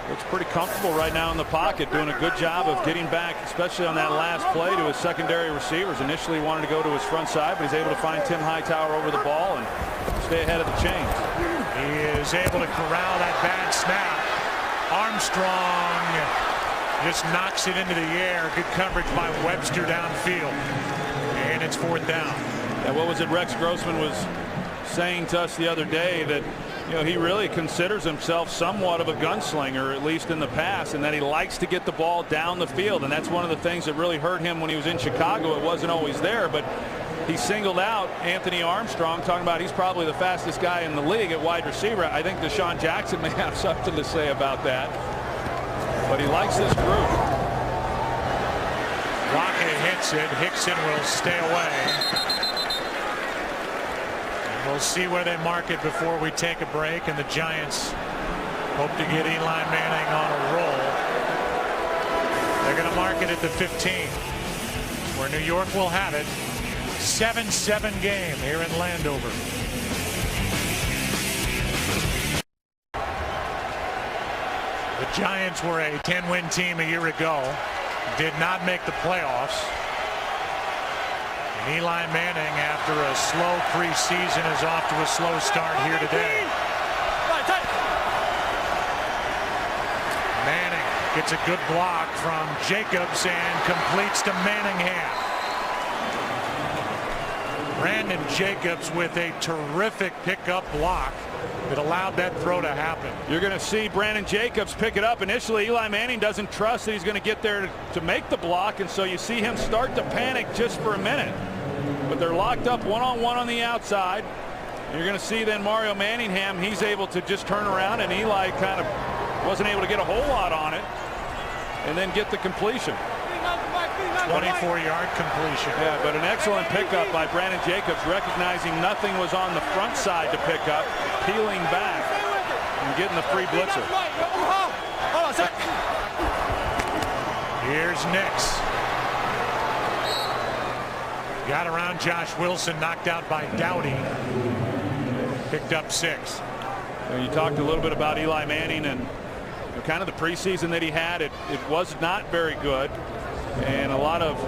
looks pretty comfortable right now in the pocket, doing a good job of getting back, especially on that last play, to his secondary receivers. Initially he wanted to go to his front side, but he's able to find Tim Hightower over the ball and stay ahead of the chains. He is able to corral that bad snap. Armstrong just knocks it into the air. Good coverage by Webster downfield. And it's 4th down. And what was it Rex Grossman was saying to us the other day, that You know, he really considers himself somewhat of a gunslinger, at least in the past, and that he likes to get the ball down the field. And that's one of the things that really hurt him when he was in Chicago. It wasn't always there, but he singled out Anthony Armstrong, talking about he's probably the fastest guy in the league at wide receiver. I think Deshaun Jackson may have something to say about that, but he likes this group. Rocket hits it. Hickson will stay away. We'll see where they mark it before we take a break, and the Giants hope to get Eli Manning on a roll. They're going to mark it at the 15, where New York will have it. 7-7 game here in Landover. The Giants were a 10-win team a year ago, did not make the playoffs. And Eli Manning, after a slow preseason, is off to a slow start here today. Manning gets a good block from Jacobs and completes to Manningham. Brandon Jacobs with a terrific pickup block that allowed that throw to happen. You're going to see Brandon Jacobs pick it up. Initially, Eli Manning doesn't trust that he's going to get there to make the block, and so you see him start to panic just for a minute. But they're locked up one-on-one on the outside. You're going to see then Mario Manningham, he's able to just turn around, and Eli kind of wasn't able to get a whole lot on it and then get the completion. 24-yard completion. Yeah, but an excellent pickup by Brandon Jacobs, recognizing nothing was on the front side to pick up, peeling back and getting the free blitzer. Here's Nix. Got around Josh Wilson, knocked out by Dowdy. Picked up 6. And you talked a little bit about Eli Manning and kind of the preseason that he had. It was not very good. And a lot of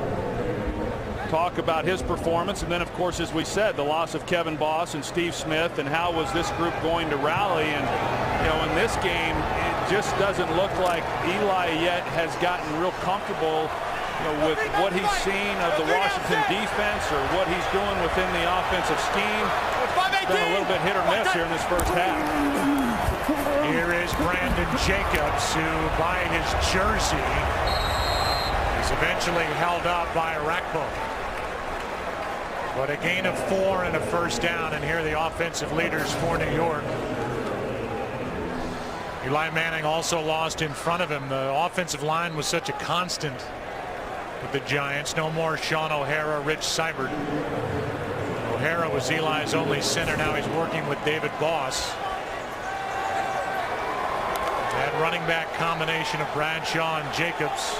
talk about his performance, and then of course, as we said, the loss of Kevin Boss and Steve Smith, and how was this group going to rally. And you know, in this game, it just doesn't look like Eli yet has gotten real comfortable, you know, with what he's seen of the Washington defense or what he's doing within the offensive scheme. It's been a little bit hit or miss here in this first half. Here is Brandon Jacobs, who by his jersey is eventually held up by Arakpo. But a gain of 4 and a first down, and here are the offensive leaders for New York. Eli Manning also lost in front of him. The offensive line was such a constant with the Giants. No more Sean O'Hara, Rich Seibert. O'Hara was Eli's only center. Now he's working with David Boss. That running back combination of Bradshaw and Jacobs.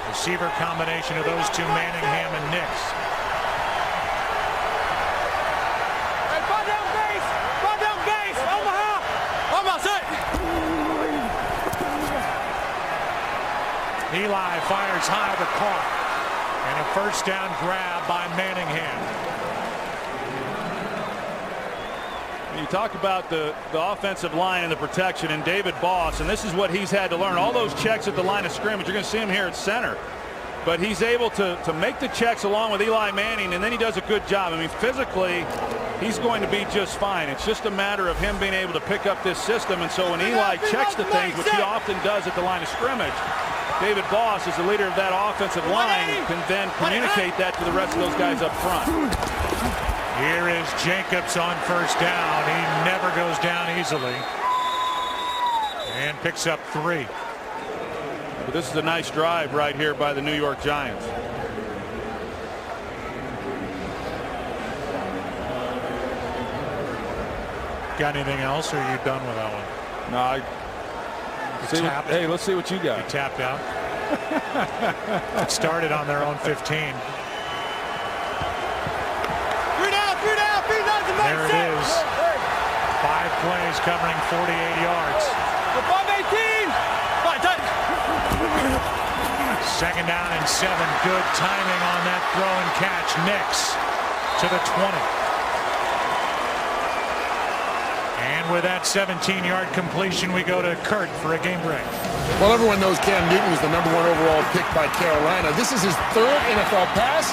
Receiver combination of those two, Manningham and Nix. Hey, ball down base, Omaha. Almost it. Eli fires high, but caught. And a first down grab by Manningham. You talk about the offensive line and the protection, and David Boss, and this is what he's had to learn. All those checks at the line of scrimmage, you're going to see him here at center. But he's able to make the checks along with Eli Manning, and then he does a good job. I mean, physically, he's going to be just fine. It's just a matter of him being able to pick up this system. And so when Eli checks the things, which he often does at the line of scrimmage, David Boss, as the leader of that offensive line, can then communicate that to the rest of those guys up front. Here is Jacobs on first down. He never goes down easily. And picks up 3. But this is a nice drive right here by the New York Giants. Got anything else, or are you done with that one? No, hey, let's see what you got. He tapped out. It started on their own 15. There it is. 5 plays covering 48 yards. 2nd down and 7. Good timing on that throw and catch. Nix to the 20. And with that 17-yard completion, we go to Kurt for a game break. Well, everyone knows Cam Newton was the #1 overall pick by Carolina. This is his 3rd NFL pass,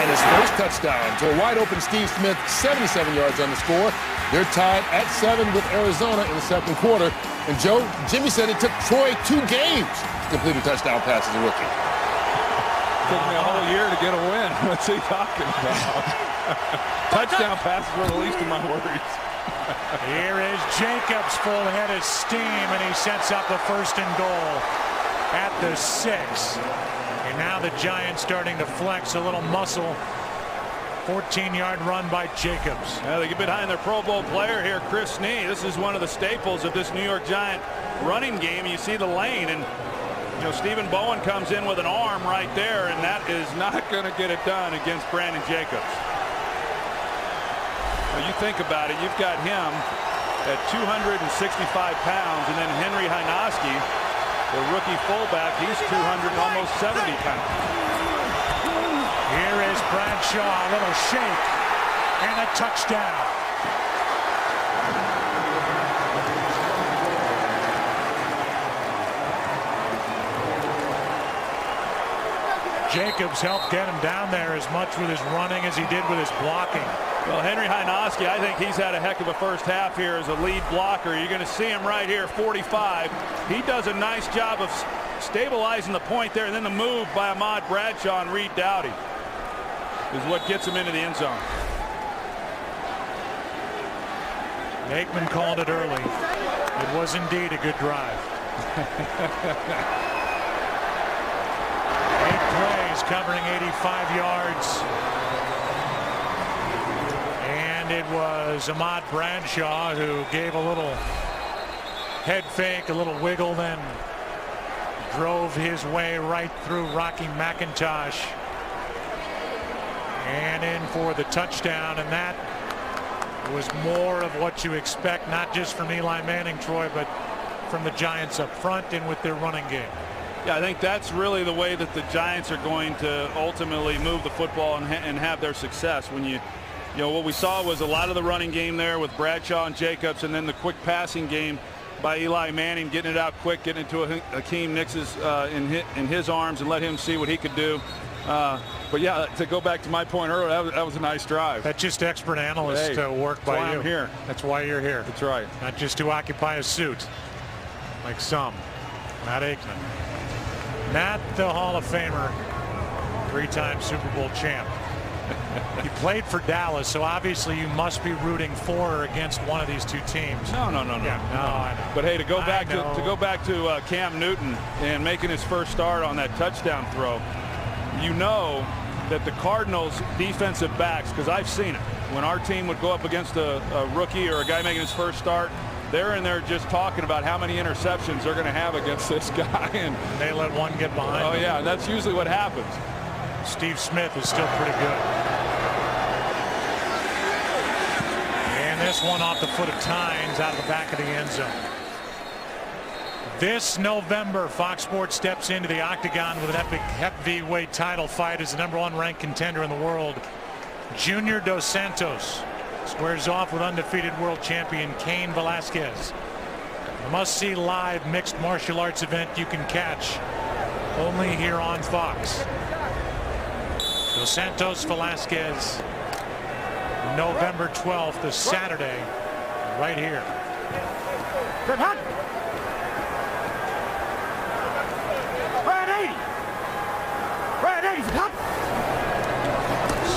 and his first touchdown to a wide-open Steve Smith, 77 yards on the score. They're tied at 7 with Arizona in the second quarter. And, Joe, Jimmy said it took Troy 2 games to complete a touchdown pass as a rookie. Took me a whole year to get a win. What's he talking about? Touchdown passes were the least of my worries. Here is Jacobs, full head of steam, and he sets up a 1st and goal at the 6. And now the Giants starting to flex a little muscle. 14-yard run by Jacobs. Yeah, they get behind their Pro Bowl player here, Chris Snee. This is one of the staples of this New York Giant running game. You see the lane, and you know Stephen Bowen comes in with an arm right there, and that is not going to get it done against Brandon Jacobs. Well, you think about it, you've got him at 265 pounds, and then Henry Hynoski, the rookie fullback, he's 200 and almost 70 pounds. Here is Bradshaw, a little shake, and a touchdown. Jacobs helped get him down there as much with his running as he did with his blocking. Well, Henry Hynoski, I think he's had a heck of a first half here as a lead blocker. You're going to see him right here, 45. He does a nice job of stabilizing the point there, and then the move by Ahmad Bradshaw and Reed Dowdy is what gets him into the end zone. Aikman called it early. It was indeed a good drive. 8 plays covering 85 yards. And it was Ahmad Bradshaw who gave a little head fake, a little wiggle, then drove his way right through Rocky McIntosh and in for the touchdown. And that was more of what you expect, not just from Eli Manning, Troy, but from the Giants up front and with their running game. Yeah, I think that's really the way that the Giants are going to ultimately move the football and have their success. When you know, what we saw was a lot of the running game there with Bradshaw and Jacobs, and then the quick passing game by Eli Manning, getting it out quick, getting it to Hakeem Nicks's in his arms and let him see what he could do. But yeah, to go back to my point earlier, that was a nice drive. That's just expert analyst work by you. That's why I'm here. That's why you're here. That's right. Not just to occupy a suit, like some. Matt Aikman. Matt, the Hall of Famer, 3-time Super Bowl champ. You played for Dallas, so obviously you must be rooting for or against one of these two teams. No. Yeah, no, I know. But hey, to go back to Cam Newton and making his first start on that touchdown throw, you know that the Cardinals defensive backs, because I've seen it, when our team would go up against a rookie or a guy making his first start, they're in there just talking about how many interceptions they're going to have against this guy, and they let one get behind. Oh yeah, and that's usually what happens. Steve Smith is still pretty good. And this one off the foot of Tynes out of the back of the end zone. This November, Fox Sports steps into the octagon with an epic heavyweight title fight as the #1 ranked contender in the world. Junior Dos Santos squares off with undefeated world champion Cain Velasquez. A must-see live mixed martial arts event you can catch only here on Fox. Dos Santos Velasquez, November 12th, a Saturday, right here.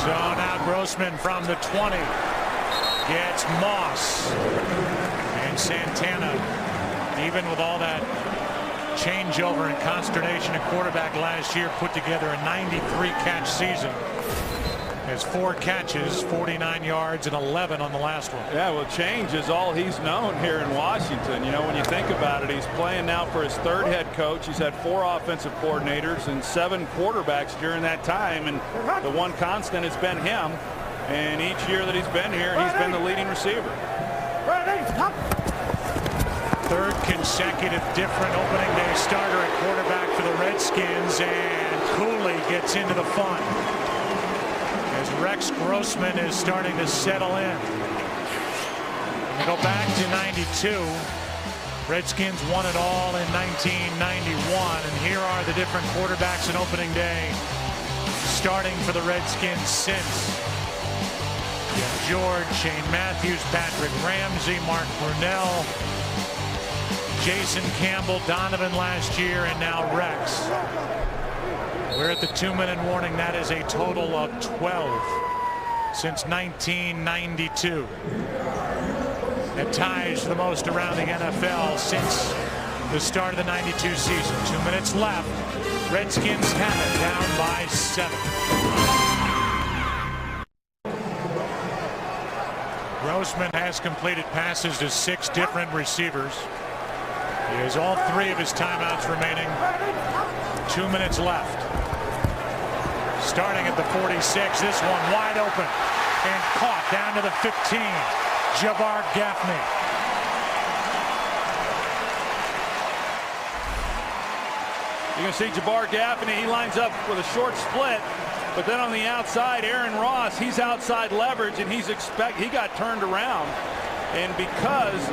So now Grossman from the 20 gets Moss, and Santana, even with all that changeover and consternation at quarterback last year, put together a 93 catch season. Has 4 catches, 49 yards, and 11 on the last one. Yeah, well, change is all he's known here in Washington. You know, when you think about it, he's playing now for his 3rd head coach. He's had 4 offensive coordinators and 7 quarterbacks during that time, and the one constant has been him. And each year that he's been here, he's been the leading receiver. 3rd consecutive different opening day starter at quarterback for the Redskins, and Cooley gets into the fun as Rex Grossman is starting to settle in. We go back to '92. Redskins won it all in 1991, and here are the different quarterbacks in opening day starting for the Redskins since. Jeff George, Shane Matthews, Patrick Ramsey, Mark Brunell, Jason Campbell, Donovan last year, and now Rex. We're at the 2-minute warning. That is a total of 12 since 1992. That ties the most around the NFL since the start of the 92 season. 2 minutes left. Redskins have it, down by 7. Grossman has completed passes to 6 different receivers. He has all 3 of his timeouts remaining. 2 minutes left. Starting at the 46, this one wide open and caught down to the 15. Jabbar Gaffney. You can see Jabbar Gaffney, he lines up with a short split, but then on the outside, Aaron Ross, he's outside leverage, and he got turned around. And because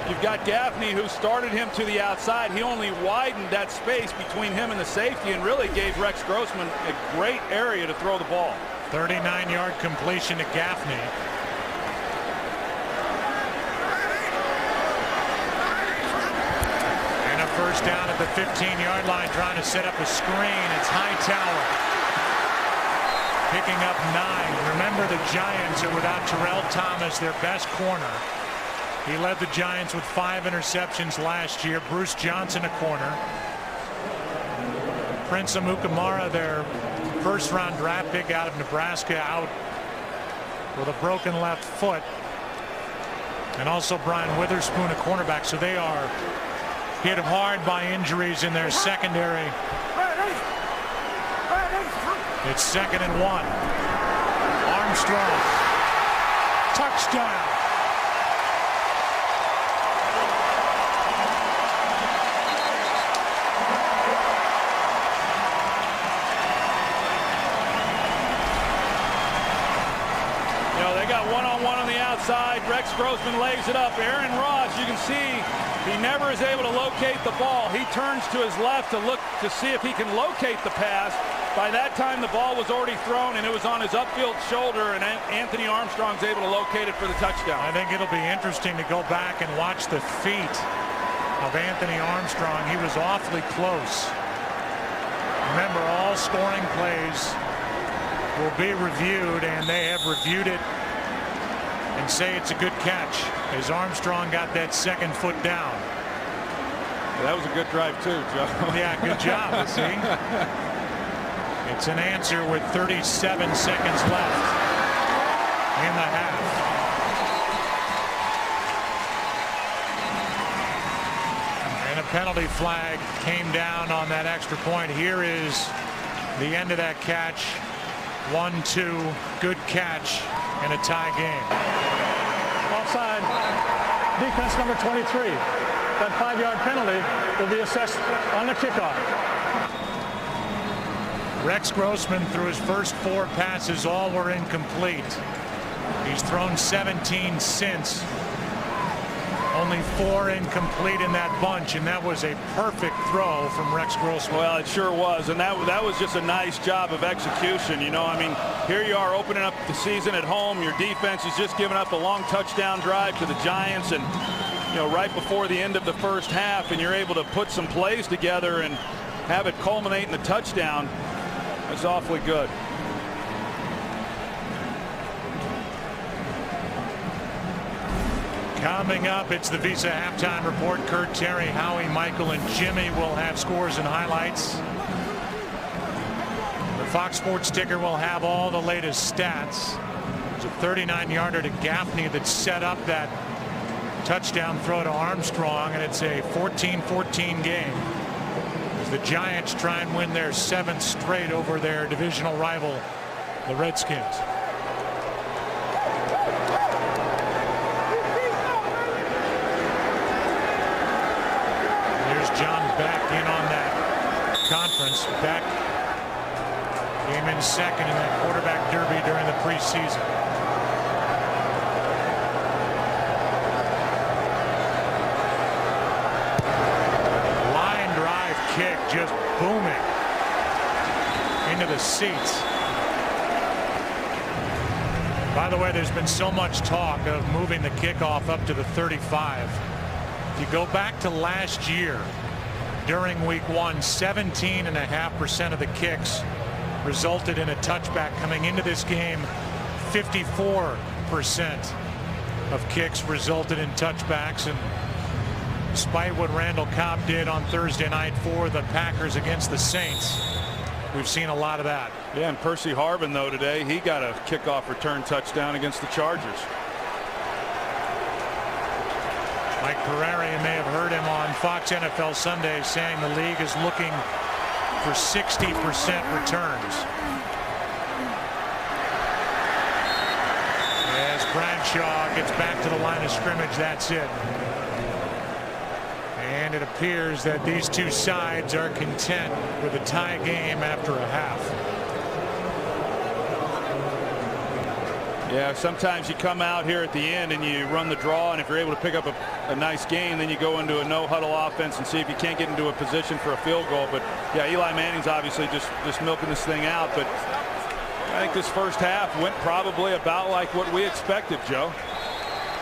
you've got Gaffney, who started him to the outside, he only widened that space between him and the safety and really gave Rex Grossman a great area to throw the ball. 39-yard completion to Gaffney. And a first down at the 15-yard line, trying to set up a screen. It's Hightower picking up 9. Remember, the Giants are without Terrell Thomas, their best corner. He led the Giants with 5 interceptions last year. Bruce Johnson, a corner. Prince Amukamara, their first-round draft pick out of Nebraska, out with a broken left foot. And also Brian Witherspoon, a cornerback. So they are hit hard by injuries in their secondary. It's 2nd and 1. Armstrong. Touchdown. One-on-one on the outside. Rex Grossman lays it up. Aaron Ross, you can see he never is able to locate the ball. He turns to his left to look to see if he can locate the pass. By that time, the ball was already thrown, and it was on his upfield shoulder, and Anthony Armstrong's able to locate it for the touchdown. I think it'll be interesting to go back and watch the feet of Anthony Armstrong. He was awfully close. Remember, all scoring plays will be reviewed, and they have reviewed it and say it's a good catch as Armstrong got that 2nd foot down. That was a good drive too, Joe. Yeah, good job. See, it's an answer with 37 seconds left in the half. And a penalty flag came down on that extra point. Here is the end of that catch. 1-2, good catch, and a tie game. Offside, defense number 23. That 5-yard penalty will be assessed on the kickoff. Rex Grossman, through his first 4 passes, all were incomplete. He's thrown 17 since. Only 4 incomplete in that bunch, and that was a perfect throw from Rex Grossman. Well, it sure was, and that was just a nice job of execution. You know, I mean, here you are opening up the season at home. Your defense is just giving up a long touchdown drive to the Giants, and you know, right before the end of the first half, and you're able to put some plays together and have it culminate in a touchdown. That's awfully good. Coming up, it's the Visa Halftime Report. Kurt, Terry, Howie, Michael, and Jimmy will have scores and highlights. The Fox Sports ticker will have all the latest stats. It's a 39-yarder to Gaffney that set up that touchdown throw to Armstrong, and it's a 14-14 game as the Giants try and win their 7th straight over their divisional rival, the Redskins. John Beck in on that conference. Beck came in 2nd in that quarterback derby during the preseason. Line drive kick just booming. into the seats. By the way, there's been so much talk of moving the kickoff up to the 35. If you go back to last year, during week 1, 17.5% of the kicks resulted in a touchback. Coming into this game, 54% of kicks resulted in touchbacks. And despite what Randall Cobb did on Thursday night for the Packers against the Saints, we've seen a lot of that. Yeah, and Percy Harvin, though, today, he got a kickoff return touchdown against the Chargers. Mike Pereira, you may have heard him on Fox NFL Sunday saying the league is looking for 60% returns. As Bradshaw gets back to the line of scrimmage, that's it. And it appears that these two sides are content with a tie game after a half. Yeah, sometimes you come out here at the end and you run the draw, and if you're able to pick up a nice gain, then you go into a no-huddle offense and see if you can't get into a position for a field goal. But, yeah, Eli Manning's obviously just milking this thing out. But I think this first half went probably about like what we expected, Joe.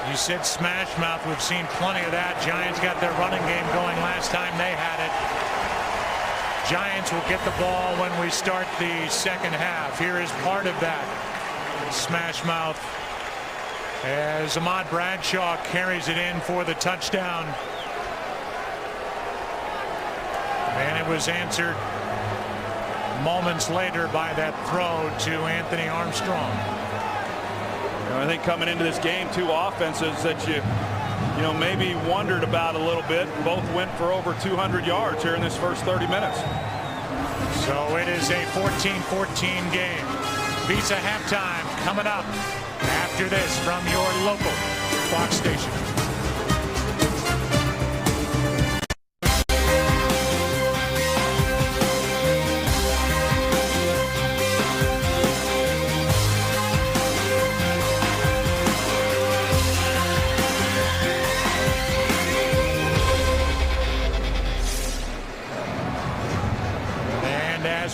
You said smash mouth. We've seen plenty of that. Giants got their running game going last time they had it. Giants will get the ball when we start the second half. Here is part of that smash mouth as Ahmad Bradshaw carries it in for the touchdown. And it was answered moments later by that throw to Anthony Armstrong. I think coming into this game, two offenses that you maybe wondered about a little bit. Both went for over 200 yards here in this first 30 minutes. So it is a 14-14 game. Visa halftime coming up after this from your local Fox station.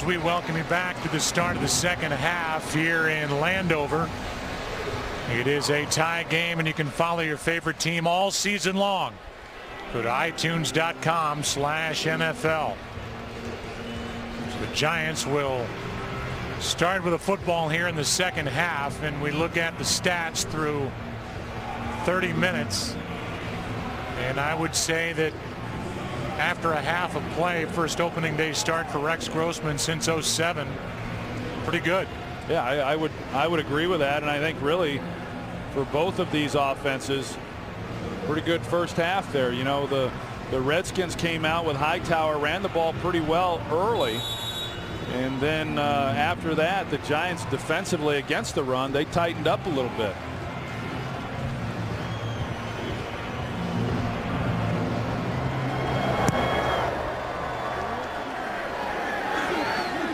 We welcome you back to the start of the second half here in Landover. It is a tie game, and you can follow your favorite team all season long. Go to itunes.com/NFL. So the Giants will start with a football here in the second half, and we look at the stats through 30 minutes. And I would say that after a half of play, first opening day start for Rex Grossman since 07, pretty good. Yeah, I would agree with that, and I think really for both of these offenses, pretty good first half there. You know, the Redskins came out with Hightower, ran the ball pretty well early, and then after that, the Giants defensively against the run, they tightened up a little bit.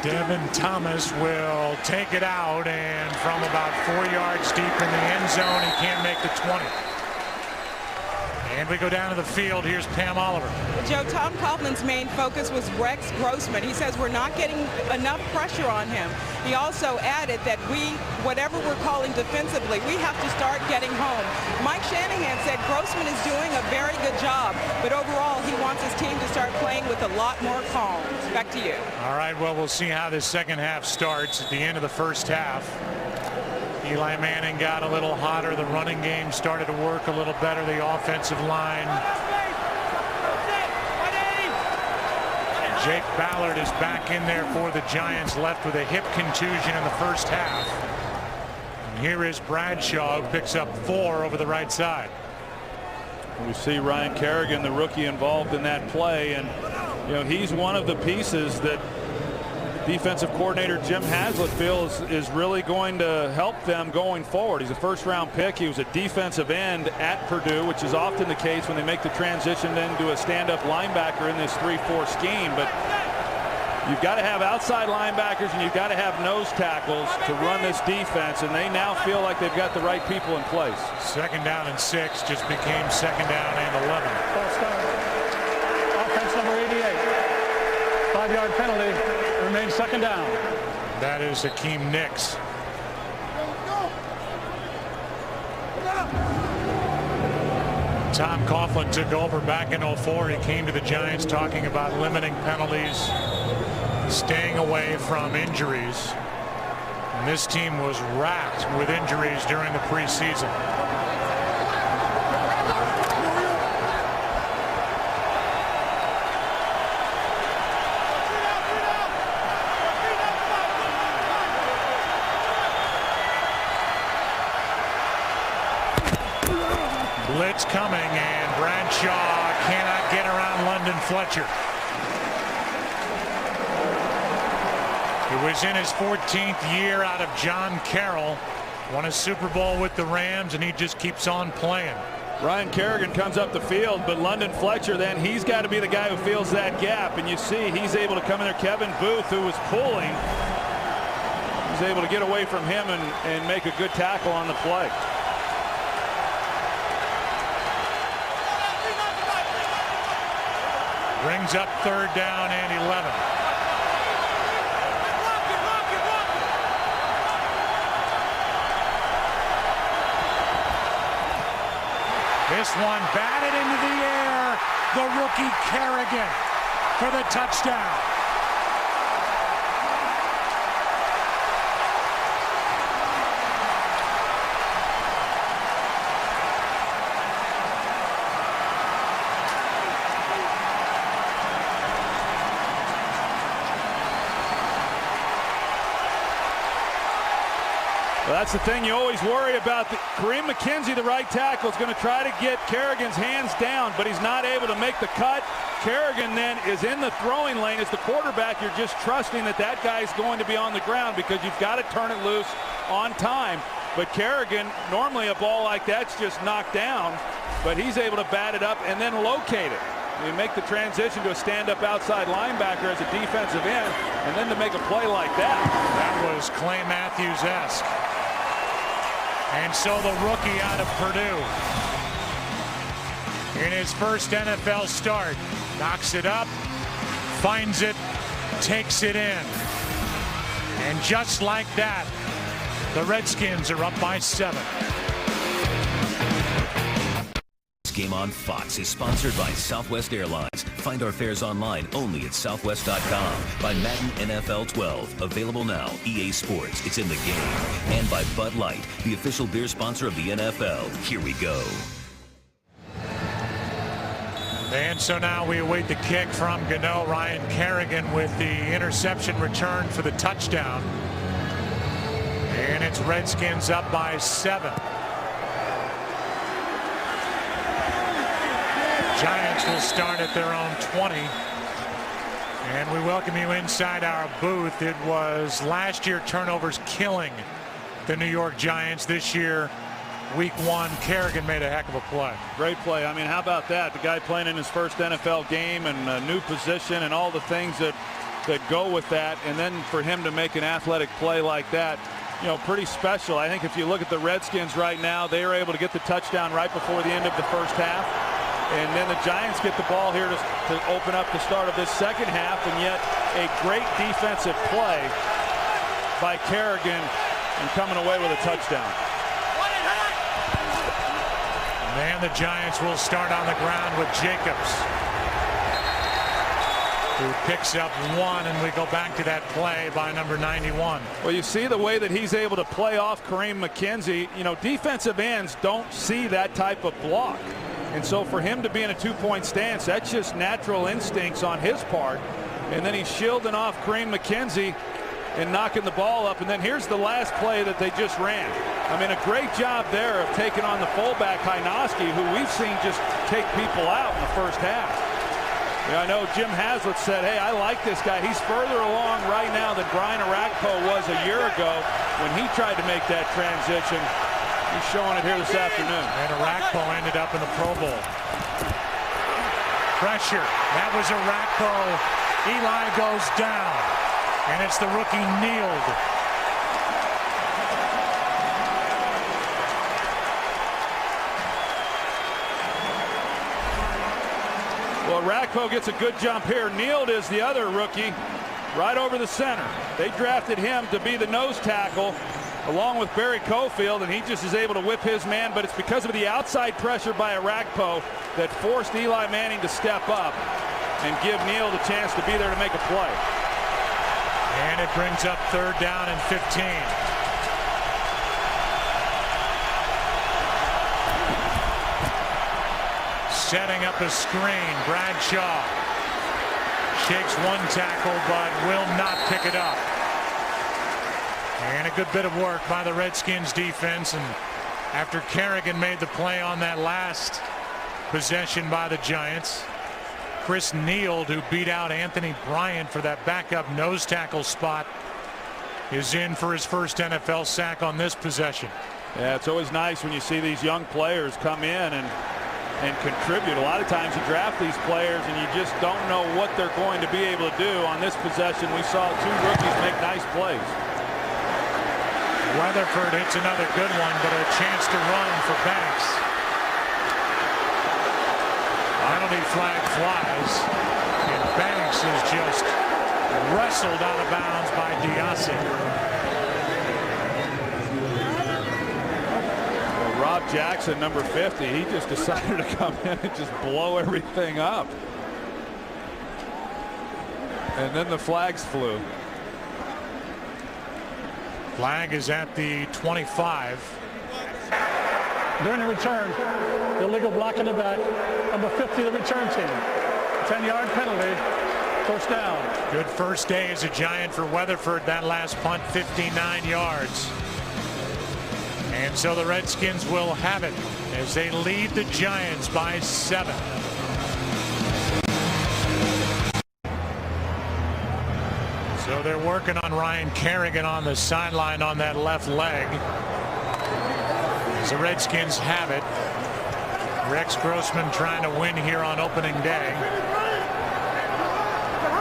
Devin Thomas will take it out, and from about 4 yards deep in the end zone, he can't make the 20. And we go down to the field. Here's Pam Oliver. Joe, Tom Coughlin's main focus was Rex Grossman. He says we're not getting enough pressure on him. He also added that whatever we're calling defensively, we have to start getting home. Mike Shanahan said Grossman is doing a very good job, but overall he wants his team to start playing with a lot more calm. Back to you. All right, well, we'll see how this second half starts. At the end of the first half, Eli Manning got a little hotter. The running game started to work a little better. The offensive line. Jake Ballard is back in there for the Giants, left with a hip contusion in the first half. And here is Bradshaw, who picks up 4 over the right side. We see Ryan Kerrigan, the rookie, involved in that play, and he's one of the pieces that defensive coordinator Jim Haslett feels is really going to help them going forward. He's a first-round pick. He was a defensive end at Purdue, which is often the case when they make the transition into a stand-up linebacker in this 3-4 scheme. But you've got to have outside linebackers and you've got to have nose tackles to run this defense, and they now feel like they've got the right people in place. 2nd down and 6 just became 2nd down and 11. False start. Offense number 88. 5 5-yard penalty. It remains second down. That is Hakeem Nicks. Tom Coughlin took over back in 04. He came to the Giants talking about limiting penalties, staying away from injuries. And this team was racked with injuries during the preseason. Blitz coming, and Bradshaw cannot get around London Fletcher. He was in his 14th year out of John Carroll, won a Super Bowl with the Rams, and he just keeps on playing. Ryan Kerrigan comes up the field, but London Fletcher, then he's got to be the guy who fills that gap, and you see he's able to come in there. Kevin Booth, who was pulling, he's able to get away from him and make a good tackle on the play. Brings up third down and 11. This one batted into the air. The rookie Kerrigan for the touchdown. Well, that's the thing you always worry about. Kareem McKenzie, the right tackle, is going to try to get Kerrigan's hands down, but he's not able to make the cut. Kerrigan then is in the throwing lane. As the quarterback, you're just trusting that that guy's going to be on the ground because you've got to turn it loose on time. But Kerrigan, normally a ball like that's just knocked down, but he's able to bat it up and then locate it. You make the transition to a stand-up outside linebacker as a defensive end, and then to make a play like that. That was Clay Matthews-esque. And so the rookie out of Purdue, in his first NFL start, knocks it up, finds it, takes it in. And just like that, the Redskins are up by 7. This game on Fox is sponsored by Southwest Airlines. Find our fares online only at southwest.com. By Madden NFL 12, available now. EA Sports, it's in the game. And by Bud Light, the official beer sponsor of the NFL. Here we go. And so now we await the kick from Gano. Ryan Kerrigan with the interception return for the touchdown. And it's Redskins up by 7. Giants will start at their own 20. And we welcome you inside our booth. It was last year turnovers killing the New York Giants. This year, week 1, Kerrigan made a heck of a play. Great play. I mean, how about that? The guy playing in his first NFL game and a new position and all the things that go with that. And then for him to make an athletic play like that, you know, pretty special. I think if you look at the Redskins right now, they are able to get the touchdown right before the end of the first half. And then the Giants get the ball here to open up the start of this second half, and yet a great defensive play by Kerrigan and coming away with a touchdown. And the Giants will start on the ground with Jacobs, who picks up 1, and we go back to that play by number 91. Well, you see the way that he's able to play off Kareem McKenzie. You know, defensive ends don't see that type of block. And so for him to be in a 2-point stance, that's just natural instincts on his part. And then he's shielding off Kareem McKenzie and knocking the ball up. And then here's the last play that they just ran. I mean, a great job there of taking on the fullback, Hynoski, who we've seen just take people out in the first half. You know, I know Jim Haslett said, hey, I like this guy. He's further along right now than Brian Arakpo was a year ago when he tried to make that transition. He's showing it here this afternoon. And Arakpo ended up in the Pro Bowl. Pressure. That was Arakpo. Eli goes down. And it's the rookie kneeled. Well, Rakpo gets a good jump here. Neal is the other rookie right over the center. They drafted him to be the nose tackle along with Barry Cofield, and he just is able to whip his man, but it's because of the outside pressure by Rakpo that forced Eli Manning to step up and give Neal the chance to be there to make a play. And it brings up 3rd down and 15. Setting up a screen, Bradshaw shakes one tackle but will not pick it up. And a good bit of work by the Redskins defense, and after Kerrigan made the play on that last possession by the Giants, Chris Neal, who beat out Anthony Bryant for that backup nose tackle spot, is in for his first NFL sack on this possession. Yeah, it's always nice when you see these young players come in and contribute. A lot of times you draft these players and you just don't know what they're going to be able to do. On this possession, we saw 2 rookies make nice plays. Weatherford hits another good one, but a chance to run for Banks. Penalty flag flies, and Banks is just wrestled out of bounds by Diassi. Rob Jackson, number 50, he just decided to come in and just blow everything up. And then the flags flew. Flag is at the 25. During the return, illegal block in the back. Number 50, the return team. 10-yard penalty. First down. Good first day as a Giant for Weatherford. That last punt, 59 yards. And so the Redskins will have it as they lead the Giants by 7. So they're working on Ryan Kerrigan on the sideline on that left leg. As the Redskins have it. Rex Grossman trying to win here on opening day.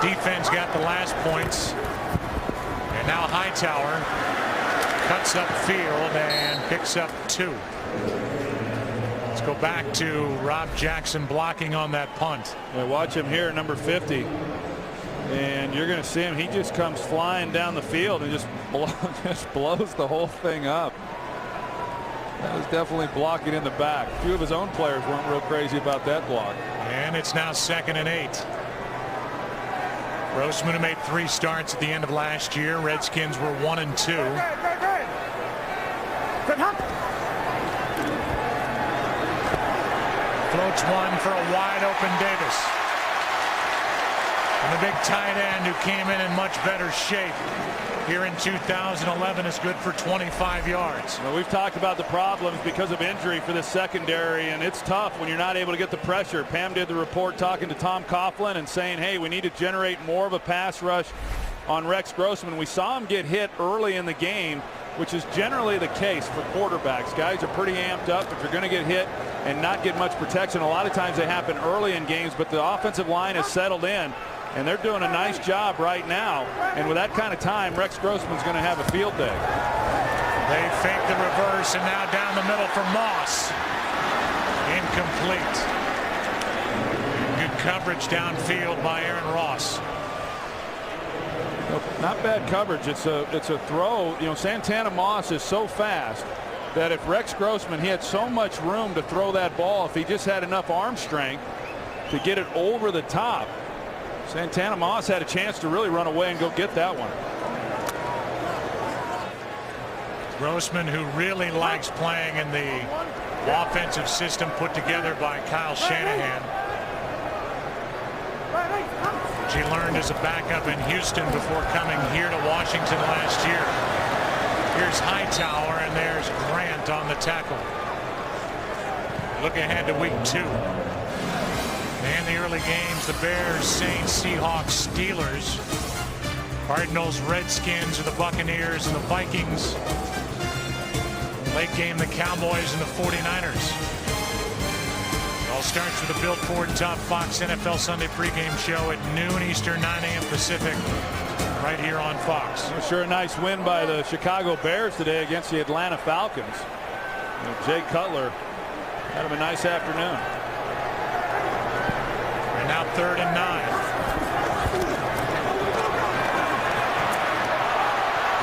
Defense got the last points. And now Hightower cuts up field and picks up 2. Let's go back to Rob Jackson blocking on that punt. Yeah, watch him here, number 50. And you're going to see him. He just comes flying down the field and just blows the whole thing up. That was definitely blocking in the back. A few of his own players weren't real crazy about that block. And it's now 2nd and 8. Grossman, who made 3 starts at the end of last year. Redskins were 1 and 2. Floats one for a wide open Davis. And the big tight end who came in much better shape here in 2011 is good for 25 yards. Well, we've talked about the problems because of injury for the secondary, and it's tough when you're not able to get the pressure. Pam did the report talking to Tom Coughlin and saying, hey, we need to generate more of a pass rush on Rex Grossman. We saw him get hit early in the game, which is generally the case for quarterbacks. Guys are pretty amped up. If you're going to get hit and not get much protection, a lot of times they happen early in games, but the offensive line has settled in, and they're doing a nice job right now. And with that kind of time, Rex Grossman's going to have a field day. They fake the reverse, and now down the middle for Moss. Incomplete. Good coverage downfield by Aaron Ross. Not bad coverage. It's a throw. You know, Santana Moss is so fast that if Rex Grossman, he had so much room to throw that ball if he just had enough arm strength to get it over the top. Santana Moss had a chance to really run away and go get that one. Grossman, who really likes playing in the offensive system put together by Kyle Shanahan. She learned as a backup in Houston before coming here to Washington last year. Here's Hightower, and there's Grant on the tackle. Look ahead to week 2. And the early games, the Bears, Saints, Seahawks, Steelers, Cardinals, Redskins, or the Buccaneers and the Vikings. Late game, the Cowboys and the 49ers. It all starts with the Built Ford Top Fox NFL Sunday pregame show at noon Eastern, 9 a.m. Pacific, right here on Fox. Sure, a nice win by the Chicago Bears today against the Atlanta Falcons. Jay Cutler had him a nice afternoon. And now 3rd and 9.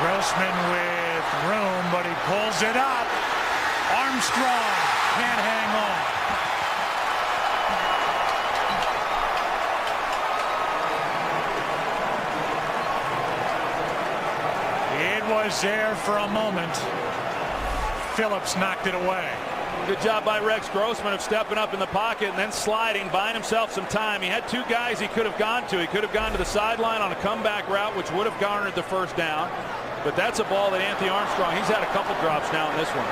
Grossman with room, but he pulls it up. Armstrong can't hang on. It was there for a moment. Phillips knocked it away. Good job by Rex Grossman of stepping up in the pocket and then sliding, buying himself some time. He had two guys he could have gone to. He could have gone to the sideline on a comeback route, which would have garnered the first down. But that's a ball that Anthony Armstrong, he's had a couple drops now in this one.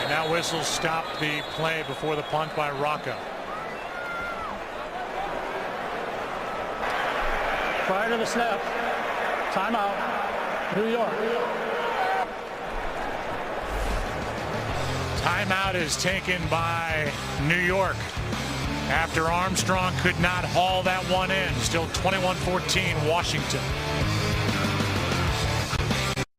And now whistles stop the play before the punt by Rocco. Prior to the snap, timeout, New York. Timeout is taken by New York after Armstrong could not haul that one in. Still 21-14 Washington.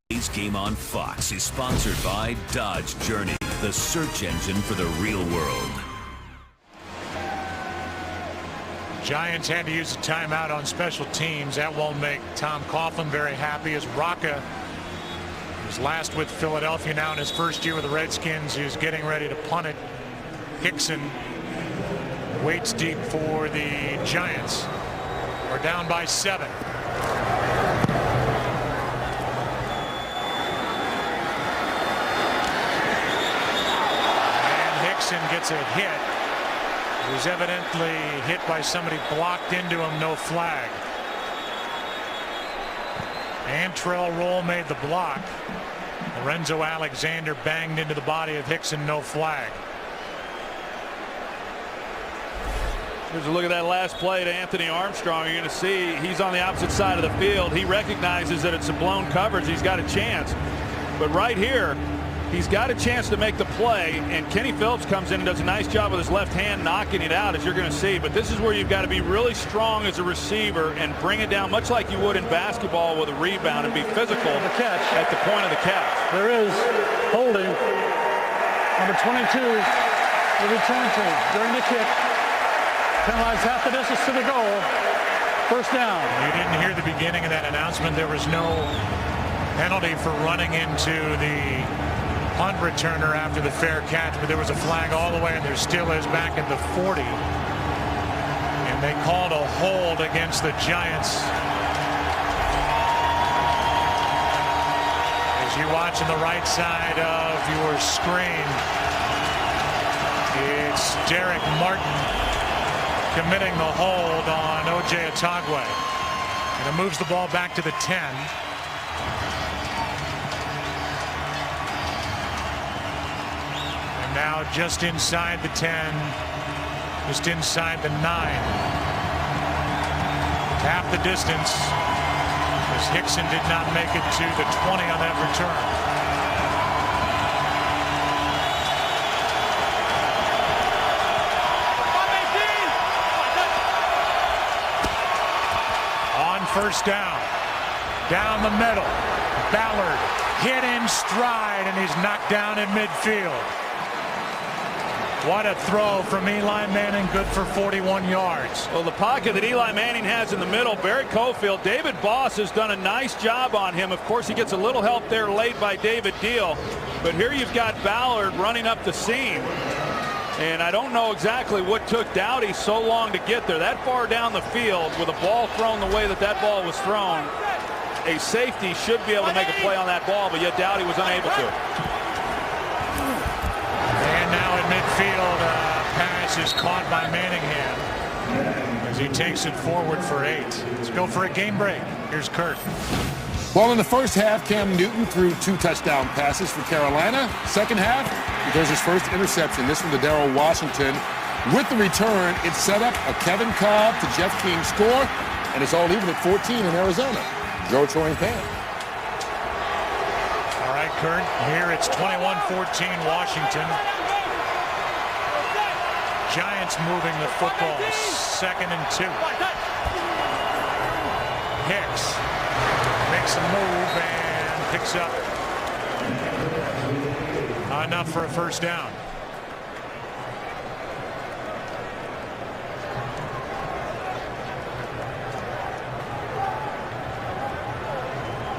Today's game on Fox is sponsored by Dodge Journey, the search engine for the real world. Giants had to use a timeout on special teams. That won't make Tom Coughlin very happy, as Rocca, who's last with Philadelphia, now in his first year with the Redskins, is getting ready to punt it. Hickson waits deep for the Giants. We're down by 7. And Hickson gets a hit. He was evidently hit by somebody blocked into him, no flag. Antrell Roll made the block. Lorenzo Alexander banged into the body of Hickson, no flag. Here's a look at that last play to Anthony Armstrong. You're going to see he's on the opposite side of the field. He recognizes that it's a blown coverage. He's got a chance. But right here, he's got a chance to make the play, and Kenny Phillips comes in and does a nice job with his left hand knocking it out, as you're going to see. But this is where you've got to be really strong as a receiver and bring it down, much like you would in basketball with a rebound, and be physical at the point of the catch. There is holding. Number 22, the return team during the kick. Penalized half the distance to the goal. First down. You didn't hear the beginning of that announcement. There was no penalty for running into the punt returner after the fair catch, but there was a flag all the way, and there still is back at the 40. And they called a hold against the Giants. As you watch on the right side of your screen, it's Derek Martin committing the hold on O.J. Atagwe. And it moves the ball back to the 10. Now just inside the 10, just inside the 9. Half the distance, as Hickson did not make it to the 20 on that return. On first down, down the middle, Ballard hit in stride, and he's knocked down in midfield. What a throw from Eli Manning, good for 41 yards. Well, the pocket that Eli Manning has in the middle, Barrett Cofield, David Boss has done a nice job on him. Of course, he gets a little help there late by David Deal. But here you've got Ballard running up the seam. And I don't know exactly what took Dowdy so long to get there. That far down the field with a ball thrown the way that that ball was thrown, a safety should be able to make a play on that ball, but yet Dowdy was unable to. And now in midfield, pass is caught by Manningham as he takes it forward for 8. Let's go for a game break. Here's Kurt. Well, in the first half, Cam Newton threw 2 touchdown passes for Carolina. Second half, he throws his first interception, this one to Darrell Washington. With the return, it set up a Kevin Cobb to Jeff King score, and it's all even at 14 in Arizona. Joe Troing Pan. All right, Kurt, here it's 21-14 Washington. Giants moving the football, 2nd and 2. Hicks makes a move and picks up enough for a first down.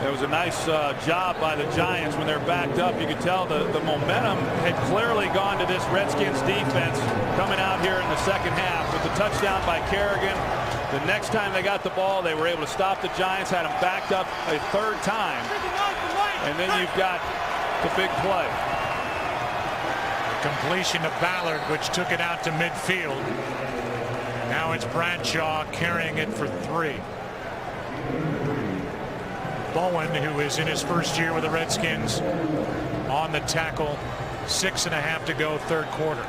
It was a nice job by the Giants when they're backed up. You could tell the momentum had clearly gone to this Redskins defense coming out here in the second half with the touchdown by Kerrigan. The next time they got the ball, they were able to stop the Giants, had them backed up a third time. And then you've got the big play. Completion to Ballard, which took it out to midfield. Now it's Bradshaw carrying it for 3. Bowen, who is in his first year with the Redskins, on the tackle. 6.5 to go, third quarter.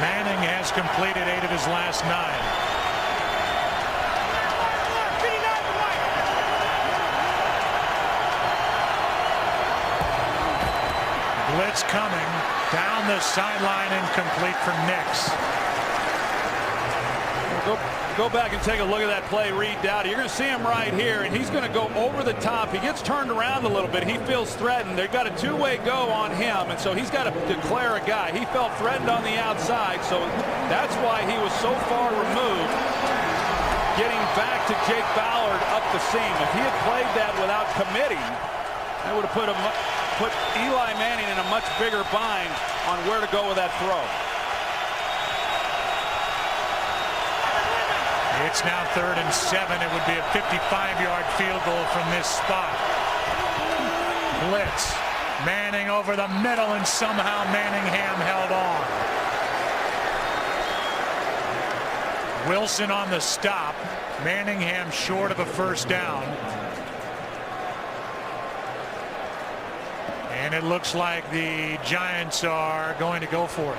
Manning has completed 8 of his last 9. Blitz coming down the sideline, incomplete for Nix. Go back and take a look at that play, Reed Dowdy. You're going to see him right here, and he's going to go over the top. He gets turned around a little bit. He feels threatened. They've got a two-way go on him, and so he's got to declare a guy. He felt threatened on the outside, so that's why he was so far removed, getting back to Jake Ballard up the seam. If he had played that without committing, that would have put Eli Manning in a much bigger bind on where to go with that throw. It's now 3rd and 7. It would be a 55-yard field goal from this spot. Blitz. Manning over the middle, and somehow Manningham held on. Wilson on the stop. Manningham short of a first down. And it looks like the Giants are going to go for it.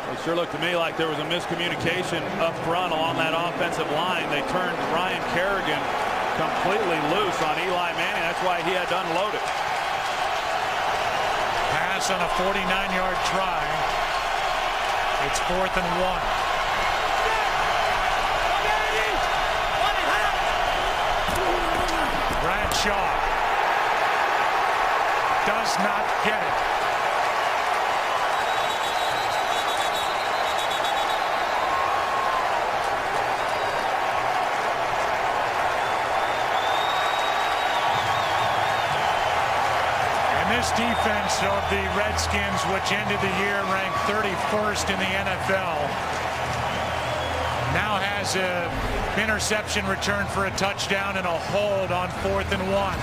It sure looked to me like there was a miscommunication up front along that offensive line. They turned Ryan Kerrigan completely loose on Eli Manning. That's why he had to unload it. Pass on a 49-yard try. It's 4th and 1. Bradshaw does not get it. This defense of the Redskins, which ended the year ranked 31st in the NFL, now has an interception return for a touchdown and a hold on 4th and 1.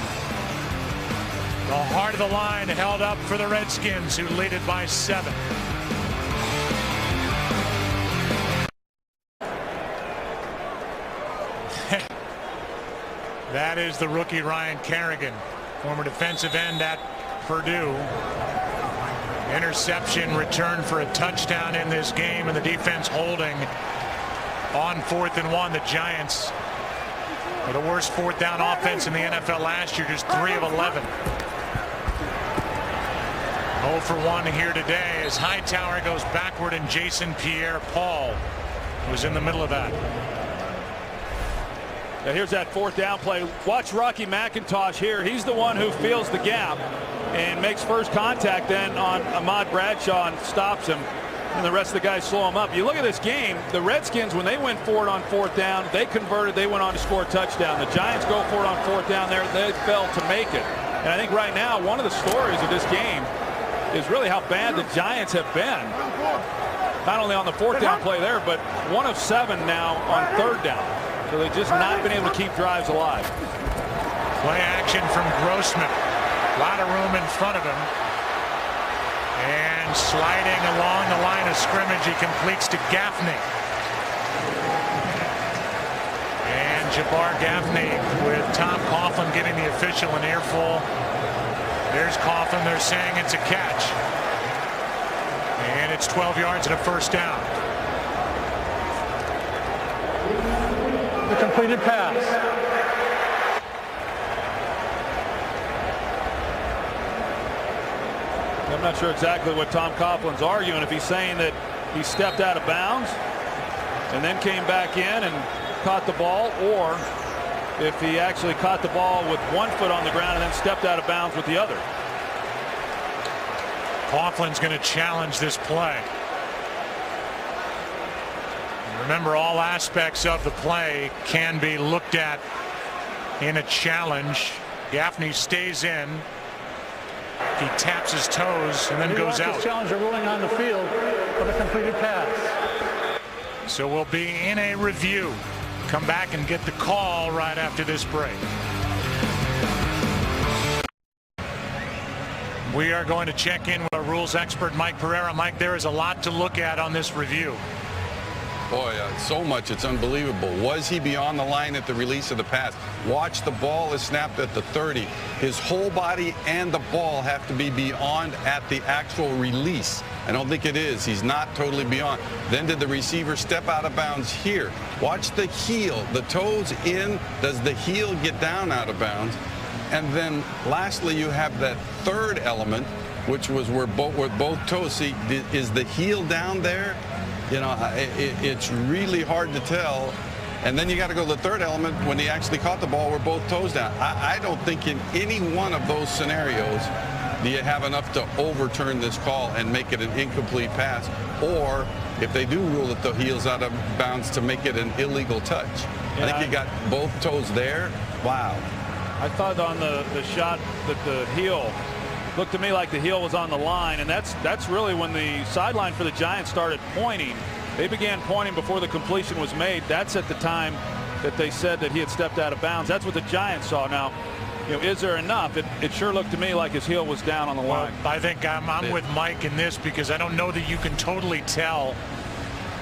The heart of the line held up for the Redskins, who lead it by 7. That is the rookie Ryan Kerrigan, former defensive end at Purdue. Interception return for a touchdown in this game, and the defense holding on 4th and 1. The Giants are the worst 4th down offense in the NFL last year, just 3 of 11. 0 for 1 here today as Hightower goes backward and Jason Pierre-Paul was in the middle of that. Now here's that 4th down play. Watch Rocky McIntosh here. He's the one who feels the gap and makes first contact then on Ahmad Bradshaw and stops him. And the rest of the guys slow him up. You look at this game, the Redskins, when they went for it on 4th down, they converted, they went on to score a touchdown. The Giants go for it on 4th down there, they failed to make it. And I think right now, one of the stories of this game is really how bad the Giants have been. Not only on the 4th down play there, but 1 of 7 now on 3rd down. So they've just not been able to keep drives alive. Play action from Grossman. A lot of room in front of him. And sliding along the line of scrimmage, he completes to Gaffney. And Jabbar Gaffney with Tom Coughlin giving the official an earful. There's Coughlin. They're saying it's a catch. And it's 12 yards and a first down. The completed pass. I'm not sure exactly what Tom Coughlin's arguing, if he's saying that he stepped out of bounds and then came back in and caught the ball, or if he actually caught the ball with one foot on the ground and then stepped out of bounds with the other. Coughlin's going to challenge this play. Remember, all aspects of the play can be looked at in a challenge. Gaffney stays in. He taps his toes and then goes out. Challenger ruling on the field for the completed pass. So we'll be in a review. Come back and get the call right after this break. We are going to check in with our rules expert, Mike Pereira. Mike, there is a lot to look at on this review. Boy, so much, it's unbelievable. Was he beyond the line at the release of the pass? Watch, the ball is snapped at the 30. His whole body and the ball have to be beyond at the actual release. I don't think it is. He's not totally beyond. Then did the receiver step out of bounds here? Watch the heel, the toes in. Does the heel get down out of bounds? And then lastly, you have that third element, which was where both toes. See, is the heel down there? You know, it's really hard to tell. And then you got to go to the third element when he actually caught the ball where both toes down. I don't think in any one of those scenarios do you have enough to overturn this call and make it an incomplete pass, or if they do rule that the heel's out of bounds, to make it an illegal touch. Yeah, I think you got both toes there. Wow. I thought on the shot that the heel looked to me like the heel was on the line, and that's really when the sideline for the Giants started pointing. They began pointing before the completion was made. That's at the time that they said that he had stepped out of bounds. That's what the Giants saw. Now, you know, is there enough? It sure looked to me like his heel was down on the line. I think I'm with Mike in this, because I don't know that you can totally tell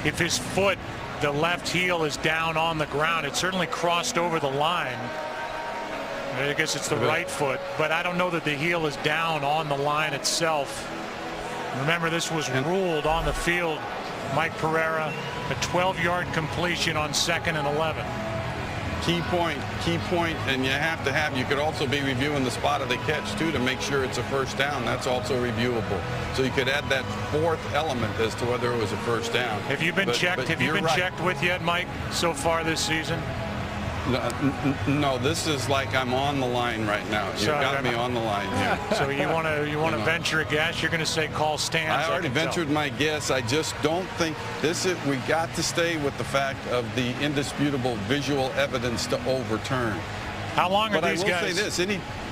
if his foot, the left heel, is down on the ground. It certainly crossed over the line. I guess it's the right foot, but I don't know that the heel is down on the line itself. Remember, this was ruled on the field, Mike Pereira, a 12-yard completion on 2nd and 11. Key point, and you could also be reviewing the spot of the catch too to make sure it's a first down. That's also reviewable. So you could add that fourth element as to whether it was a first down. Have you been checked? Have you been checked with yet, Mike, so far this season? No, this is like I'm on the line right now. You've got me on the line here. So you want to venture a guess? You're going to say call stands. I already ventured my guess. I just don't think this is. We got to stay with the fact of the indisputable visual evidence to overturn. How long are these guys? But I will say this: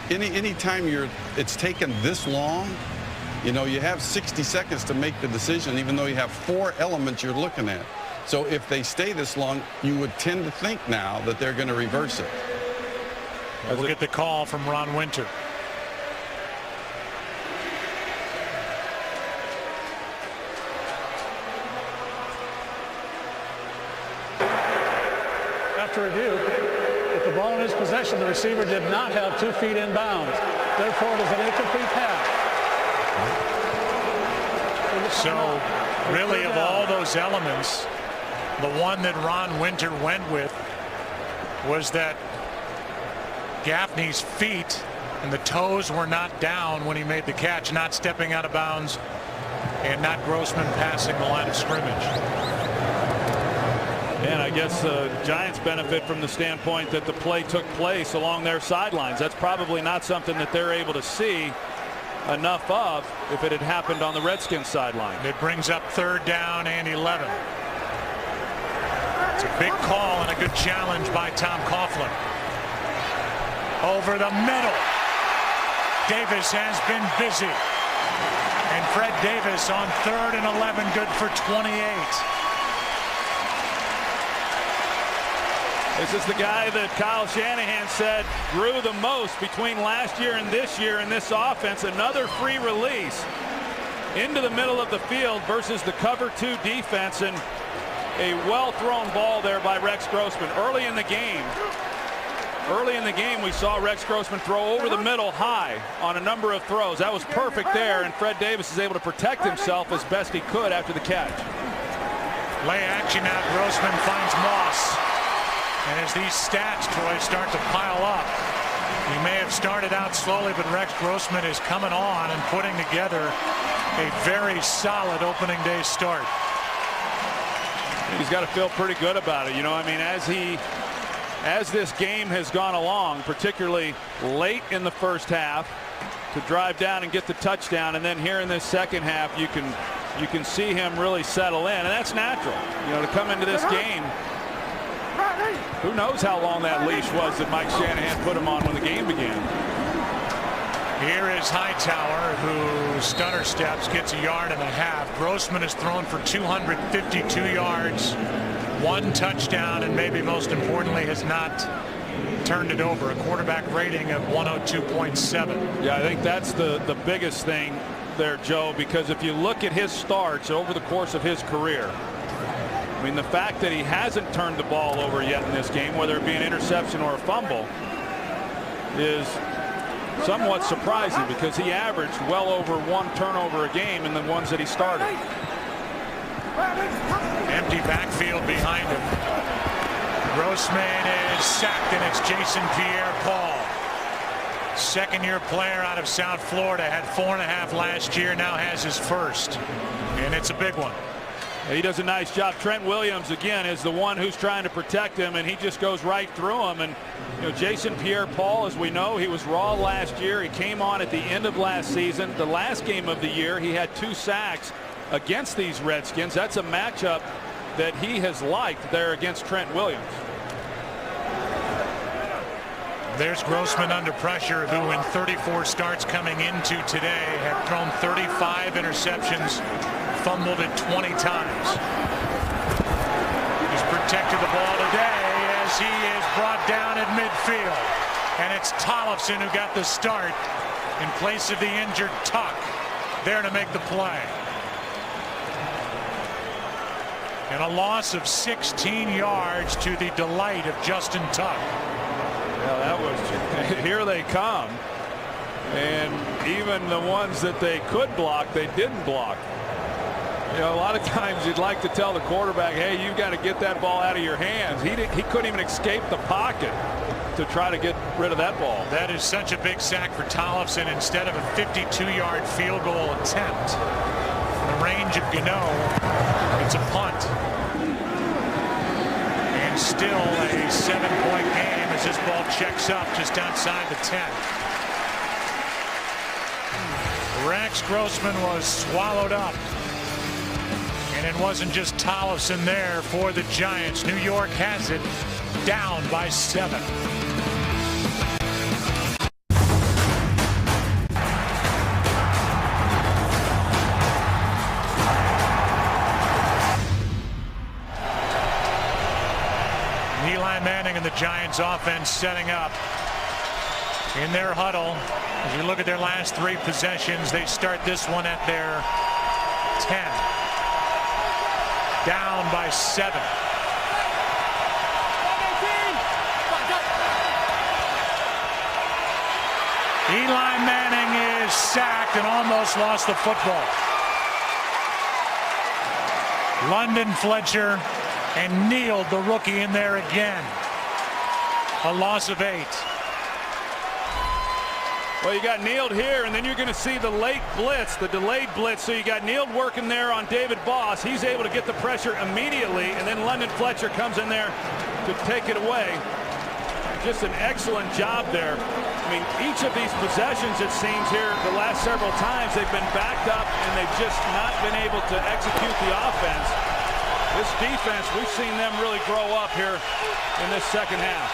any time it's taken this long, you know, you have 60 seconds to make the decision, even though you have 4 elements you're looking at. So if they stay this long, you would tend to think now that they're going to reverse it. We'll get the call from Ron Winter. After review, with the ball in his possession, the receiver did not have 2 feet in bounds. Therefore, it is an incomplete pass. So, really, of all those elements, the one that Ron Winter went with was that Gaffney's feet and the toes were not down when he made the catch, not stepping out of bounds, and not Grossman passing the line of scrimmage. And I guess the Giants benefit from the standpoint that the play took place along their sidelines. That's probably not something that they're able to see enough of if it had happened on the Redskins sideline. It brings up 3rd down and 11. It's a big call and a good challenge by Tom Coughlin. Over the middle. Davis has been busy. And Fred Davis on 3rd and 11, good for 28. This is the guy that Kyle Shanahan said grew the most between last year and this year in this offense. Another free release into the middle of the field versus the cover 2 defense, and a well-thrown ball there by Rex Grossman. Early in the game, we saw Rex Grossman throw over the middle high on a number of throws. That was perfect there, and Fred Davis is able to protect himself as best he could after the catch. Lay action now. Grossman finds Moss. And as these stats, Troy, start to pile up, he may have started out slowly, but Rex Grossman is coming on and putting together a very solid opening day start. He's got to feel pretty good about it. You know, I mean, as he as this game has gone along, particularly late in the first half, to drive down and get the touchdown, and then here in this second half, you can see him really settle in, and that's natural. You know, to come into this game, who knows how long that leash was that Mike Shanahan put him on when the game began. Here is Hightower, who stutter steps, gets 1.5 yards. Grossman has thrown for 252 yards, 1 touchdown, and maybe most importantly has not turned it over. A quarterback rating of 102.7. Yeah, I think that's the biggest thing there, Joe, because if you look at his starts over the course of his career, I mean, the fact that he hasn't turned the ball over yet in this game, whether it be an interception or a fumble, is somewhat surprising, because he averaged well over 1 turnover a game in the ones that he started. Empty backfield behind him. Grossman is sacked, and it's Jason Pierre-Paul. Second-year player out of South Florida, had 4.5 last year, now has his first, and it's a big one. He does a nice job. Trent Williams, again, is the one who's trying to protect him, and he just goes right through him. And you know, Jason Pierre-Paul, as we know, he was raw last year. He came on at the end of last season. The last game of the year, he had 2 sacks against these Redskins. That's a matchup that he has liked there against Trent Williams. There's Grossman under pressure, who in 34 starts coming into today had thrown 35 interceptions, fumbled it 20 times. He's protected the ball today as he is brought down at midfield. And it's Tollefson who got the start in place of the injured Tuck there to make the play. And a loss of 16 yards to the delight of Justin Tuck. Well, that was, here they come, and even the ones that they could block, they didn't block. You know, a lot of times you'd like to tell the quarterback, hey, you've got to get that ball out of your hands. He couldn't even escape the pocket to try to get rid of that ball. That is such a big sack for Tollefson. Instead of a 52-yard field goal attempt, in the range of Gano, it's a punt. And still a 7-point game as this ball checks up just outside the 10. Rex Grossman was swallowed up. And it wasn't just Tollefson there for the Giants. New York has it, down by 7. Eli Manning and the Giants offense setting up in their huddle. As you look at their last 3 possessions, they start this one at their 10. Down by 7. Eli Manning is sacked and almost lost the football. London Fletcher and Neal, the rookie, in there again. A loss of 8. Well, you got Neal here, and then you're going to see the late blitz, the delayed blitz. So you got Neal working there on David Boss. He's able to get the pressure immediately, and then London Fletcher comes in there to take it away. Just an excellent job there. I mean, each of these possessions, it seems here, the last several times, they've been backed up, and they've just not been able to execute the offense. This defense, we've seen them really grow up here in this second half.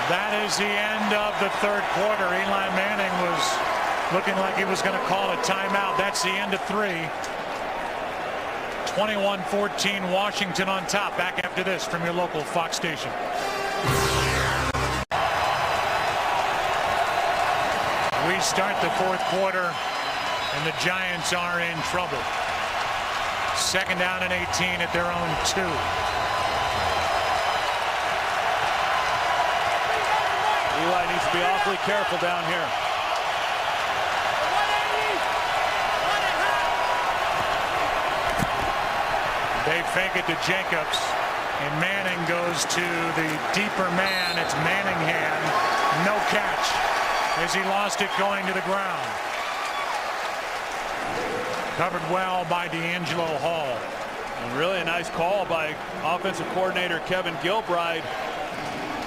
That is the end of the third quarter. Eli Manning was looking like he was going to call a timeout. That's the end of 3. 21-14 Washington on top. Back after this from your local Fox station. We start the fourth quarter, and the Giants are in trouble. Second down and 18 at their own 2. Eli needs to be awfully careful down here. They fake it to Jacobs, and Manning goes to the deeper man. It's Manningham. No catch as he lost it going to the ground. Covered well by D'Angelo Hall. And really a nice call by offensive coordinator Kevin Gilbride.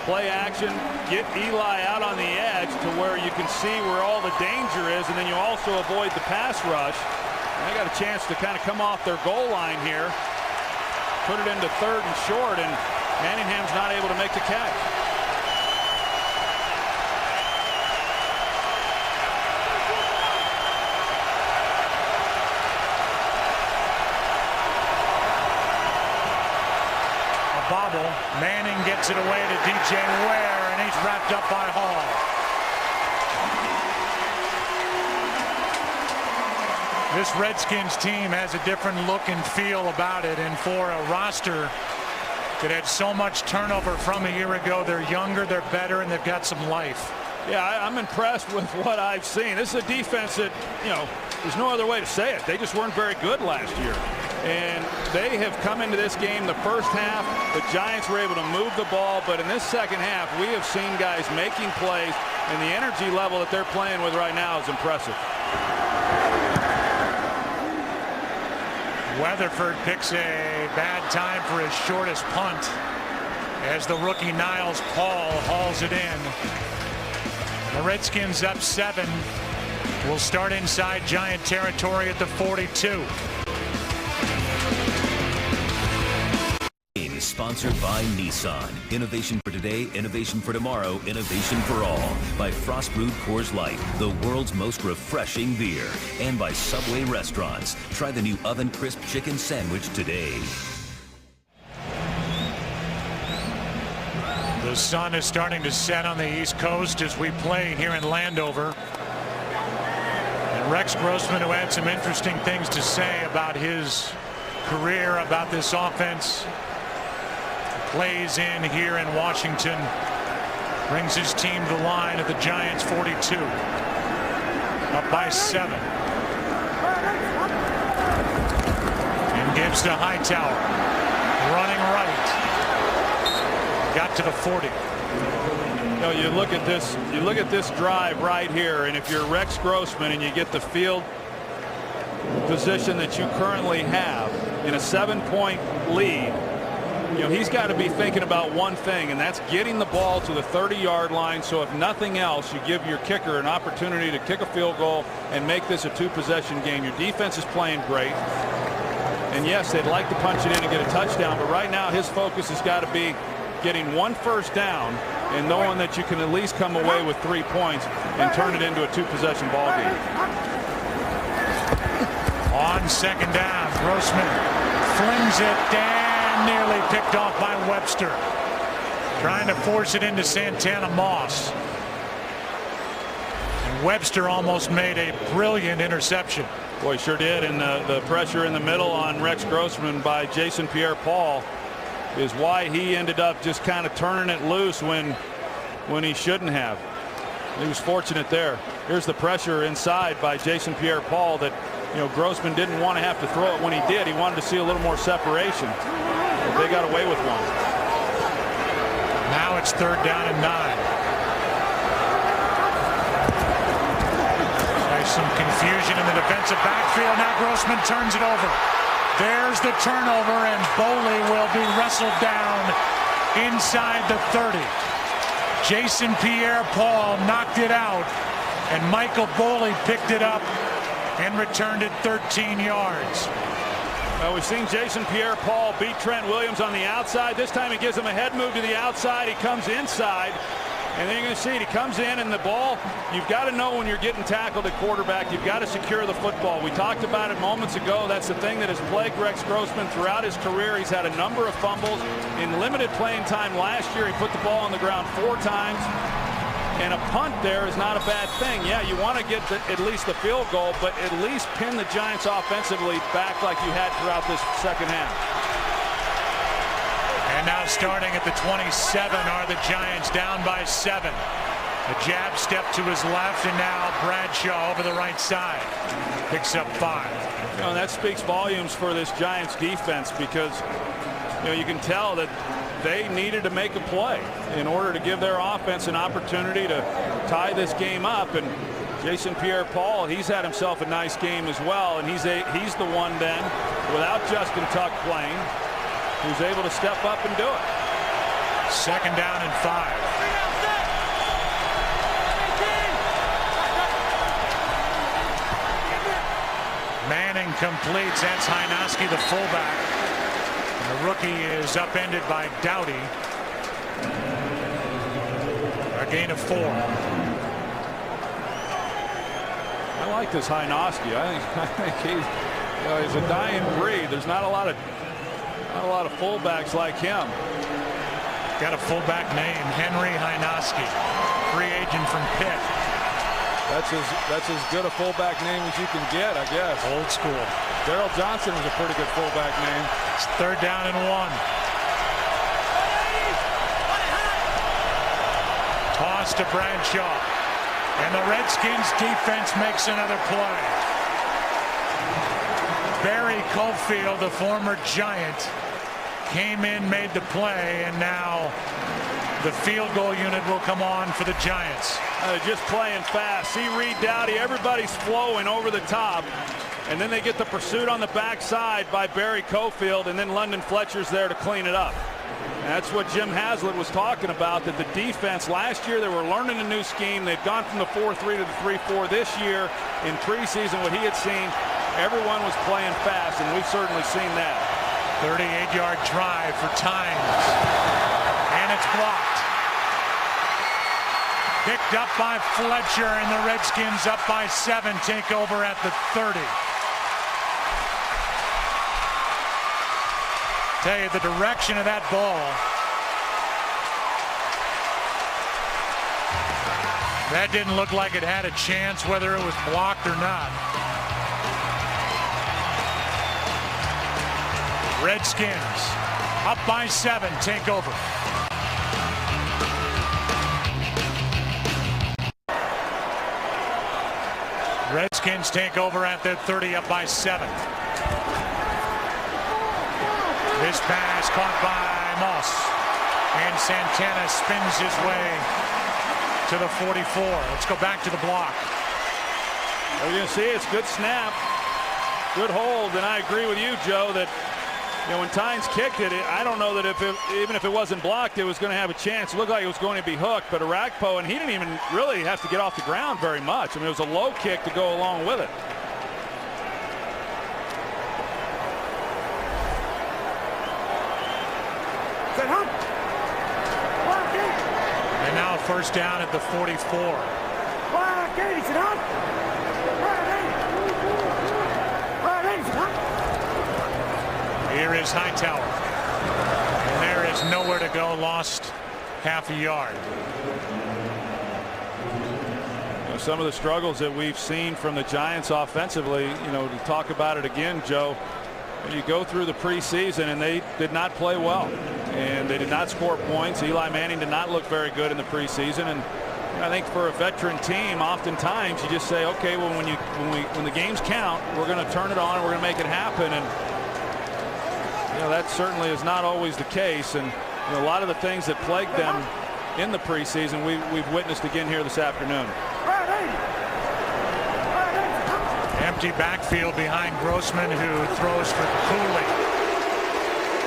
Play action, get Eli out on the edge to where you can see where all the danger is, and then you also avoid the pass rush. And they got a chance to kind of come off their goal line here, put it into 3rd and short, and Manningham's not able to make the catch. Bobble. Manning gets it away to DJ Ware, and he's wrapped up by Hall. This Redskins team has a different look and feel about it, and for a roster that had so much turnover from a year ago, they're younger, they're better, and they've got some life. Yeah, I'm impressed with what I've seen. This is a defense that, there's no other way to say it. They just weren't very good last year. And they have come into this game the first half. The Giants were able to move the ball, but in this second half, we have seen guys making plays, and the energy level that they're playing with right now is impressive. Weatherford picks a bad time for his shortest punt as the rookie Niles Paul hauls it in. The Redskins up 7 will start inside Giant territory at the 42. Sponsored by Nissan. Innovation for today, innovation for tomorrow, innovation for all. By Frost Brewed Coors Light, the world's most refreshing beer. And by Subway Restaurants. Try the new oven crisp chicken sandwich today. The sun is starting to set on the East Coast as we play here in Landover. And Rex Grossman, who had some interesting things to say about his career, about this offense, plays in here in Washington, brings his team to the line at the Giants 42, up by 7, and gives to Hightower, running right, got to the 40. You look at this drive right here, and if you're Rex Grossman and you get the field position that you currently have in a 7-point lead, he's got to be thinking about one thing, and that's getting the ball to the 30-yard line. So if nothing else, you give your kicker an opportunity to kick a field goal and make this a 2-possession game. Your defense is playing great. And yes, they'd like to punch it in and get a touchdown, but right now his focus has got to be getting 1 first down and knowing that you can at least come away with 3 points and turn it into a 2-possession ball game. On second down, Grossman flings it down. Nearly picked off by Webster, trying to force it into Santana Moss, and Webster almost made a brilliant interception. Boy, sure did. And the pressure in the middle on Rex Grossman by Jason Pierre-Paul is why he ended up just kind of turning it loose when he shouldn't have. He was fortunate there. Here's the pressure inside by Jason Pierre-Paul that Grossman didn't want to have to throw it when he did. He wanted to see a little more separation. They got away with one. Now it's 3rd down and 9. There's some confusion in the defensive backfield. Now Grossman turns it over. There's the turnover, and Boley will be wrestled down inside the 30. Jason Pierre-Paul knocked it out, and Michael Boley picked it up and returned it 13 yards. Well, we've seen Jason Pierre-Paul beat Trent Williams on the outside. This time he gives him a head move to the outside. He comes inside, and then you're going to see it. He comes in, and the ball, you've got to know when you're getting tackled at quarterback, you've got to secure the football. We talked about it moments ago. That's the thing that has plagued Rex Grossman throughout his career. He's had a number of fumbles. In limited playing time last year, he put the ball on the ground 4 times. And a punt there is not a bad thing. Yeah, you want to get at least the field goal, but at least pin the Giants offensively back like you had throughout this second half. And now starting at the 27 are the Giants, down by 7. A jab step to his left, and now Bradshaw over the right side. Picks up 5. That speaks volumes for this Giants defense, because you can tell that they needed to make a play in order to give their offense an opportunity to tie this game up. And Jason Pierre-Paul, he's had himself a nice game as well, and he's the one then, without Justin Tuck playing, who's able to step up and do it. 2nd down and 5. Manning completes. That's Hynoski, the fullback. And the rookie is upended by Doughty. A gain of 4. I like this Hynoski. I think he's a dying breed. There's not a lot of fullbacks like him. Got a fullback name, Henry Hynoski, free agent from Pitt. That's as good a fullback name as you can get, I guess. Old school. Daryl Johnson was a pretty good fullback name. It's 3rd down and 1. Toss to Bradshaw. And the Redskins defense makes another play. Barry Caulfield, the former Giant, came in, made the play, and now the field goal unit will come on for the Giants. Just playing fast. See Reed Doughty, everybody's flowing over the top. And then they get the pursuit on the backside by Barry Caulfield, and then London Fletcher's there to clean it up. And that's what Jim Haslett was talking about, that the defense last year, they were learning a new scheme. They've gone from the 4-3 to the 3-4 this year. In preseason, what he had seen, everyone was playing fast, and we've certainly seen that. 38-yard drive for Tynes. And it's blocked. Picked up by Fletcher, and the Redskins up by 7, take over at the 30. Tell you, the direction of that ball, that didn't look like it had a chance, whether it was blocked or not. Redskins up by 7, take over. Redskins take over at their 30, up by 7. This pass caught by Moss, and Santana spins his way to the 44. Let's go back to the block. We're going to see it's good snap, good hold, and I agree with you, Joe, that when Tynes kicked it, I don't know that even if it wasn't blocked, it was going to have a chance. It looked like it was going to be hooked, but Arakpo, and he didn't even really have to get off the ground very much. I mean, it was a low kick to go along with it. And now 1st down at the 44. Here is Hightower. And there is nowhere to go, lost half a yard. Some of the struggles that we've seen from the Giants offensively, to talk about it again, Joe, you go through the preseason and they did not play well, and they did not score points. Eli Manning did not look very good in the preseason, and I think for a veteran team, oftentimes you just say, okay, well, when the games count, we're going to turn it on and we're going to make it happen. And that certainly is not always the case, and a lot of the things that plagued them in the preseason we've witnessed again here this afternoon. Empty backfield behind Grossman, who throws for Cooley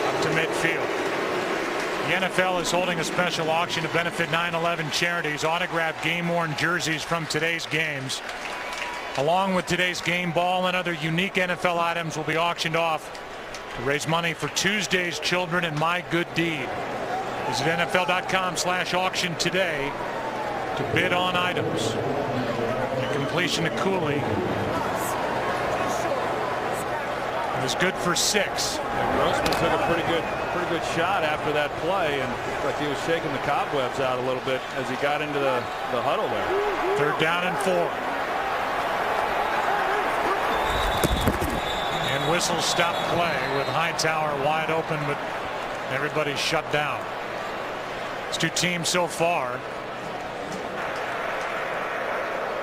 up to midfield. The NFL is holding a special auction to benefit 9/11 charities. Autographed game-worn jerseys from today's games, along with today's game ball and other unique NFL items, will be auctioned off to raise money for Tuesday's Children and My Good Deed. Visit NFL.com/auction today to bid on items. The completion to Cooley. It was good for 6. Grossman took a pretty good shot after that play, and looked like he was shaking the cobwebs out a little bit as he got into the huddle there. 3rd down and 4. And whistles stop play with Hightower wide open, but everybody's shut down. It's 2 teams so far.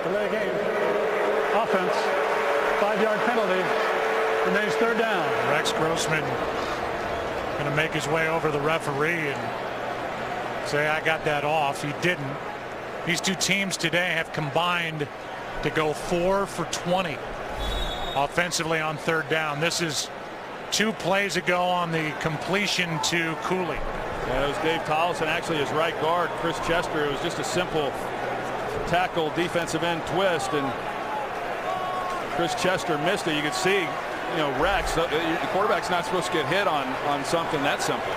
Delay game. Offense. 5-yard penalty. Remains 3rd down. Rex Grossman going to make his way over the referee and say, I got that off. He didn't. These 2 teams today have combined to go 4 for 20 offensively on third down. This is 2 plays ago on the completion to Cooley. Yeah, it was Dave Tollison, actually his right guard, Chris Chester. It was just a simple tackle, defensive end twist, and Chris Chester missed it. You could see, Rex, the quarterback's not supposed to get hit on something that simple.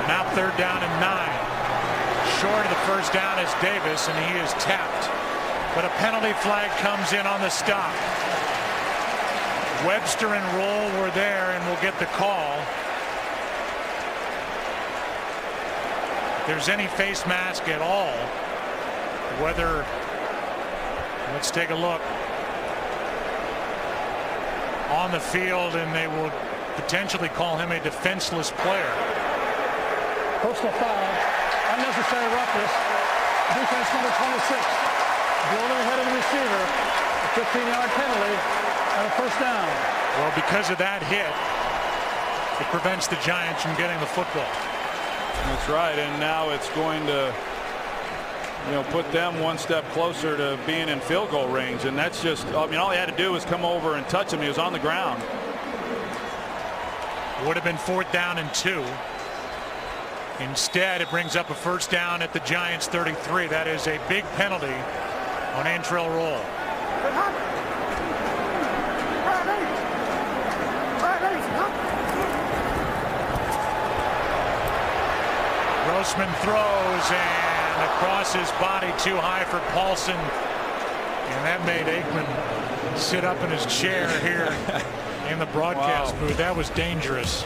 Now third down and 9. Short of the first down is Davis, and he is tapped. But a penalty flag comes in on the stop. Webster and Roll were there and will get the call. If there's any face mask at all, whether, let's take a look, on the field, and they will potentially call him a defenseless player. Personal foul, unnecessary roughness, defense number 26, blown ahead of the receiver, a 15-yard penalty, and a first down. Well, because of that hit, it prevents the Giants from getting the football. That's right, and now it's going to, put them one step closer to being in field goal range, and that's just, all he had to do was come over and touch him. He was on the ground. Would have been 4th down and 2. Instead, it brings up a first down at the Giants 33. That is a big penalty on Antrell Roll. Grossman throws, and across his body, too high for Paulson, and that made Aikman sit up in his chair here in the broadcast booth. That was dangerous.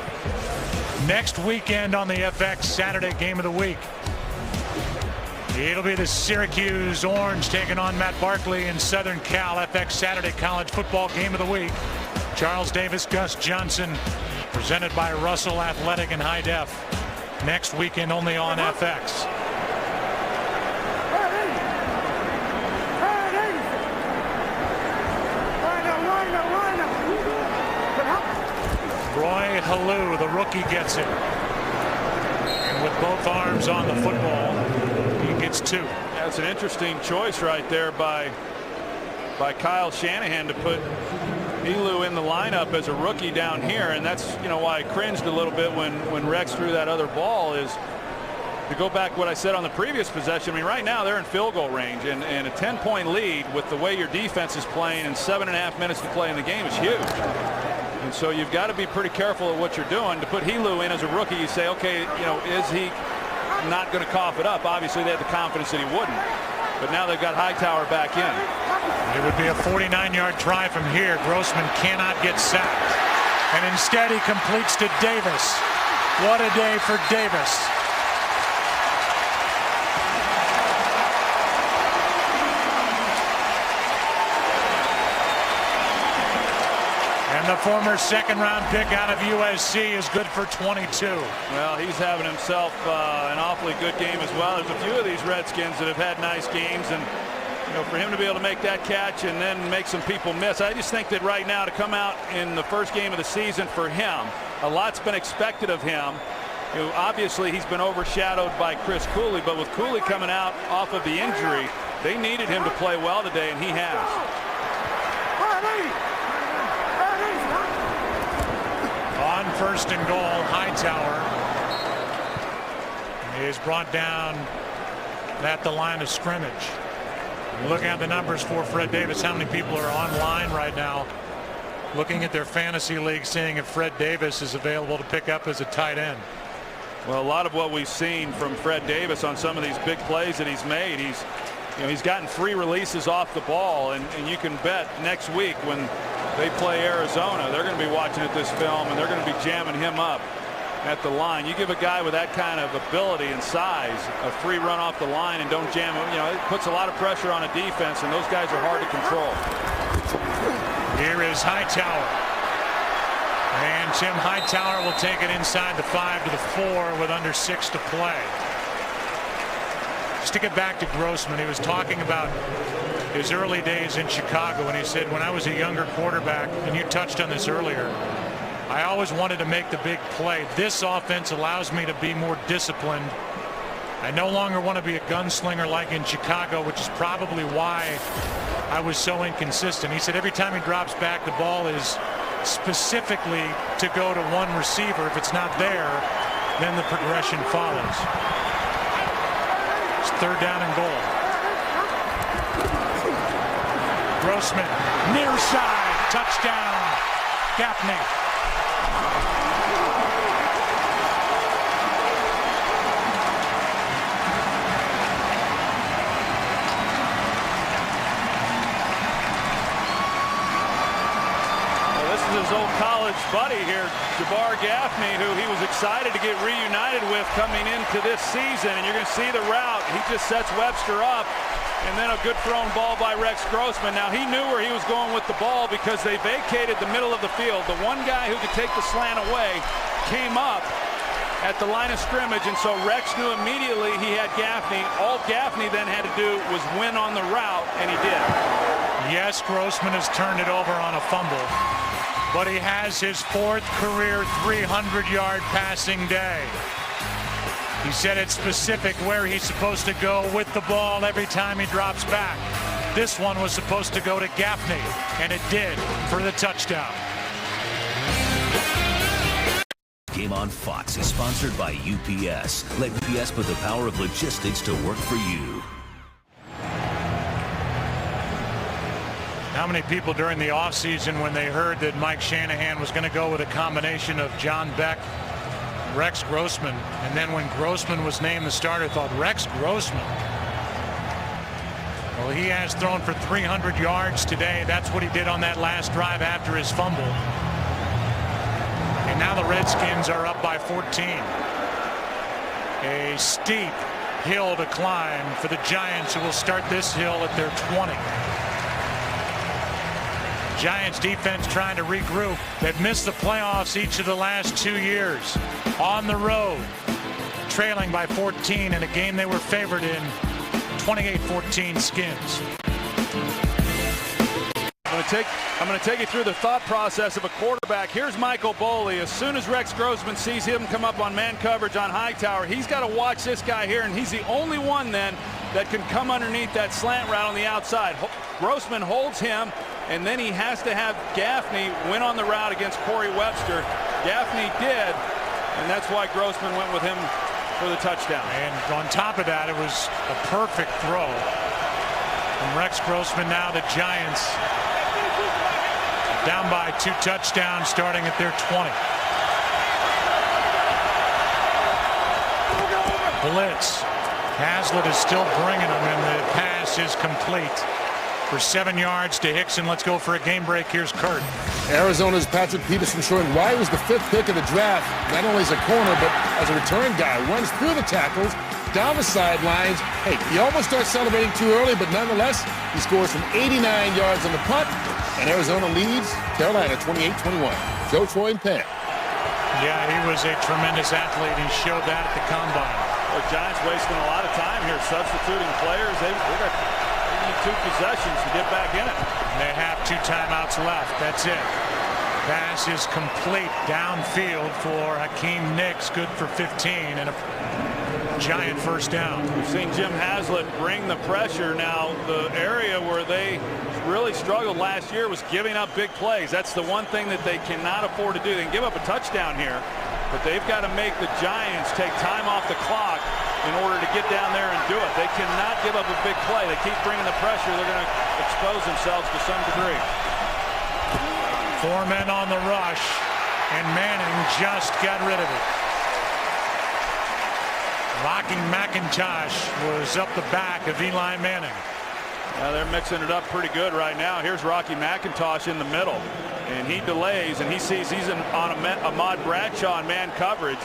Next weekend on the FX, Saturday game of the week, it'll be the Syracuse Orange taking on Matt Barkley in Southern Cal. FX Saturday college football game of the week. Charles Davis, Gus Johnson, presented by Russell Athletic and High Def. Next weekend only on FX. Roy Halou, the rookie, gets it. And with both arms on the football, he gets 2. That's an interesting choice right there by Kyle Shanahan to put Halou in the lineup as a rookie down here, and that's why I cringed a little bit when Rex threw that other ball. Is to go back what I said on the previous possession. I mean, right now they're in field goal range, and a 10-point lead with the way your defense is playing and 7.5 minutes to play in the game is huge. And so you've got to be pretty careful of what you're doing. To put Halou in as a rookie, you say, okay, is he not going to cough it up? Obviously, they had the confidence that he wouldn't. But now they've got Hightower back in. It would be a 49-yard try from here. Grossman cannot get sacked. And instead, he completes to Davis. What a day for Davis. And the former second-round pick out of USC is good for 22. Well, he's having himself an awfully good game as well. There's a few of these Redskins that have had nice games, and for him to be able to make that catch and then make some people miss, I just think that right now to come out in the first game of the season for him, a lot's been expected of him. Obviously he's been overshadowed by Chris Cooley, but with Cooley coming out off of the injury, they needed him to play well today, and he has. On first and goal, Hightower is brought down at the line of scrimmage. Looking at the numbers for Fred Davis, how many people are online right now looking at their fantasy league, seeing if Fred Davis is available to pick up as a tight end? Well, a lot of what we've seen from Fred Davis on some of these big plays that he's made, he's gotten free releases off the ball, and you can bet next week when they play Arizona, they're going to be watching at this film, and they're going to be jamming him up at the line. You give a guy with that kind of ability and size a free run off the line and don't jam him, it puts a lot of pressure on a defense, and those guys are hard to control. Here is Hightower. And Tim Hightower will take it inside the 5 to the 4 with under 6 to play. Just to get back to Grossman, he was talking about his early days in Chicago, and he said, when I was a younger quarterback, and you touched on this earlier, I always wanted to make the big play. This offense allows me to be more disciplined I no longer want to be a gunslinger like in Chicago, which is probably why I was so inconsistent. He said every time he drops back, the ball is specifically to go to one receiver. If it's not there, then the progression follows. It's 3rd down and goal. Grossman, near side, touchdown, Gaffney. His old college buddy here, Jabbar Gaffney, who he was excited to get reunited with coming into this season. And you're going to see the route. He just sets Webster up, and then a good thrown ball by Rex Grossman. Now, he knew where he was going with the ball because they vacated the middle of the field. The one guy who could take the slant away came up at the line of scrimmage, and so Rex knew immediately he had Gaffney. All Gaffney then had to do was win on the route, and he did. Yes, Grossman has turned it over on a fumble, but he has his 4th career 300-yard passing day. He said it's specific where he's supposed to go with the ball every time he drops back. This one was supposed to go to Gaffney, and it did for the touchdown. Game on Fox is sponsored by UPS. Let UPS put the power of logistics to work for you. How many people during the offseason, when they heard that Mike Shanahan was going to go with a combination of John Beck, Rex Grossman, and then when Grossman was named the starter, thought Rex Grossman? Well, he has thrown for 300 yards today. That's what he did on that last drive after his fumble. And now the Redskins are up by 14. A steep hill to climb for the Giants, who will start this hill at their 20. Giants defense trying to regroup. They've missed the playoffs each of the last 2 years. On the road, trailing by 14 in a game they were favored in, 28-14 Skins. I'm going to take you through the thought process of a quarterback. Here's Michael Boley. As soon as Rex Grossman sees him come up on man coverage on Hightower, he's got to watch this guy here, and he's the only one then that can come underneath that slant route on the outside. Grossman holds him, and then he has to have Gaffney win on the route against Corey Webster. Gaffney did, and that's why Grossman went with him for the touchdown. And on top of that, it was a perfect throw from Rex Grossman. Now the Giants down by 2 touchdowns, starting at their 20. Blitz. Haslett is still bringing them, and the pass is complete for 7 yards to Hickson. Let's go for a game break. Here's Kurt. Arizona's Patrick Peterson showing why he was the 5th pick of the draft, not only as a corner, but as a return guy. Runs through the tackles, down the sidelines. Hey, he almost starts celebrating too early, but nonetheless, he scores from 89 yards on the punt, and Arizona leads Carolina 28-21. Joe Troy and Penn. Yeah, he was a tremendous athlete. He showed that at the combine. The Giants wasting a lot of time here substituting players. They got 2 possessions to get back in it. And they have 2 timeouts left. That's it. Pass is complete downfield for Hakeem Nicks. Good for 15 and a Giant first down. We've seen Jim Haslett bring the pressure. Now, the area where they really struggled last year was giving up big plays. That's the one thing that they cannot afford to do. They can give up a touchdown here, but they've got to make the Giants take time off the clock in order to get down there and do it. They cannot give up a big play. They keep bringing the pressure. They're going to expose themselves to some degree. 4 men on the rush, and Manning just got rid of it. Locking McIntosh was up the back of Eli Manning. They're mixing it up pretty good right now. Here's Rocky McIntosh in the middle, and he delays, and he sees he's on Ahmad Bradshaw in man coverage,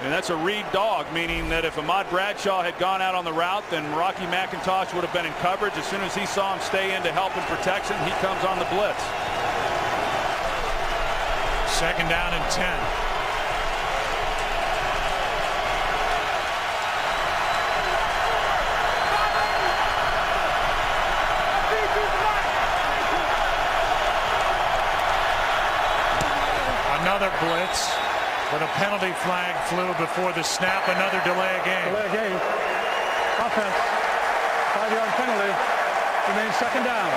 and that's a read dog, meaning that if Ahmad Bradshaw had gone out on the route, then Rocky McIntosh would have been in coverage. As soon as he saw him stay in to help in protection, he comes on the blitz. 2nd down and 10. Another blitz, but a penalty flag flew before the snap. Another delay of game. Delay of game. Offense. 5-yard penalty. Remains second down.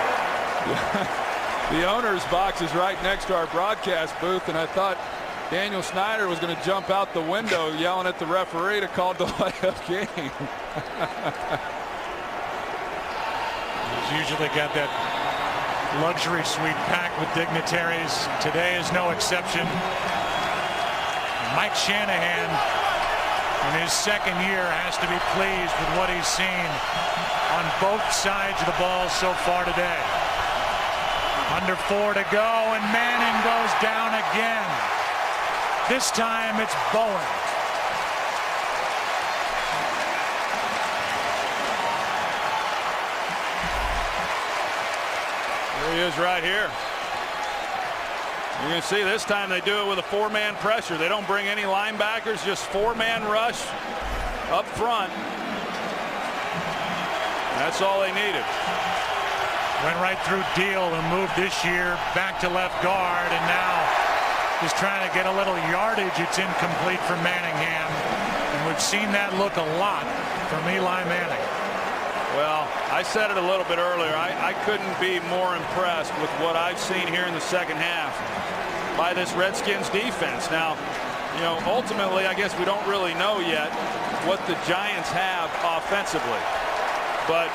The owner's box is right next to our broadcast booth, and I thought Daniel Snyder was going to jump out the window yelling at the referee to call delay of game. He's usually got that luxury suite packed with dignitaries. Today is no exception. Mike Shanahan, in his second year, has to be pleased with what he's seen on both sides of the ball so far today. Under 4 to go, and Manning goes down again. This time it's Bowen. There he is right here. You're going to see this time they do it with a 4-man pressure. They don't bring any linebackers, just 4-man rush up front. That's all they needed. Went right through Deal, who moved this year back to left guard, and now is trying to get a little yardage. It's incomplete for Manningham, and we've seen that look a lot from Eli Manning. Well, I said it a little bit earlier. I couldn't be more impressed with what I've seen here in the second half by this Redskins defense. Now, you know, ultimately, I guess we don't really know yet what the Giants have offensively. But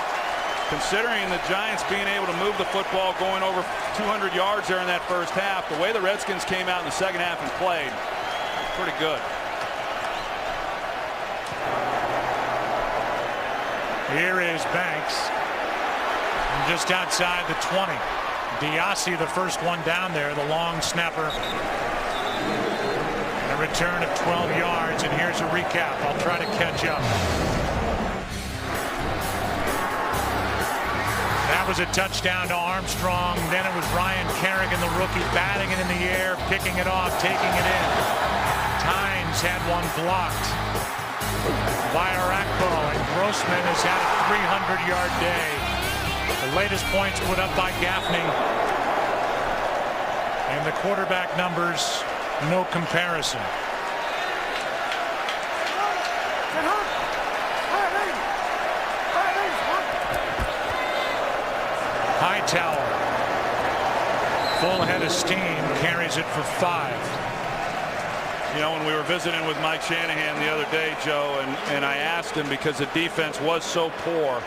considering the Giants being able to move the football, going over 200 yards there in that first half, the way the Redskins came out in the second half and played, pretty good. Here is Banks, and just outside the 20. Diassi, the first one down there, the long snapper. A return of 12 yards, and here's a recap. I'll try to catch up. That was a touchdown to Armstrong. Then it was Ryan Kerrigan, the rookie, batting it in the air, picking it off, taking it in. Tynes had one blocked by Arakpo, and Grossman has had a 300-yard day. The latest points put up by Gaffney. And the quarterback numbers, no comparison. Hightower, full head of steam, carries it for 5. You know, when we were visiting with Mike Shanahan the other day, Joe, and I asked him, because the defense was so poor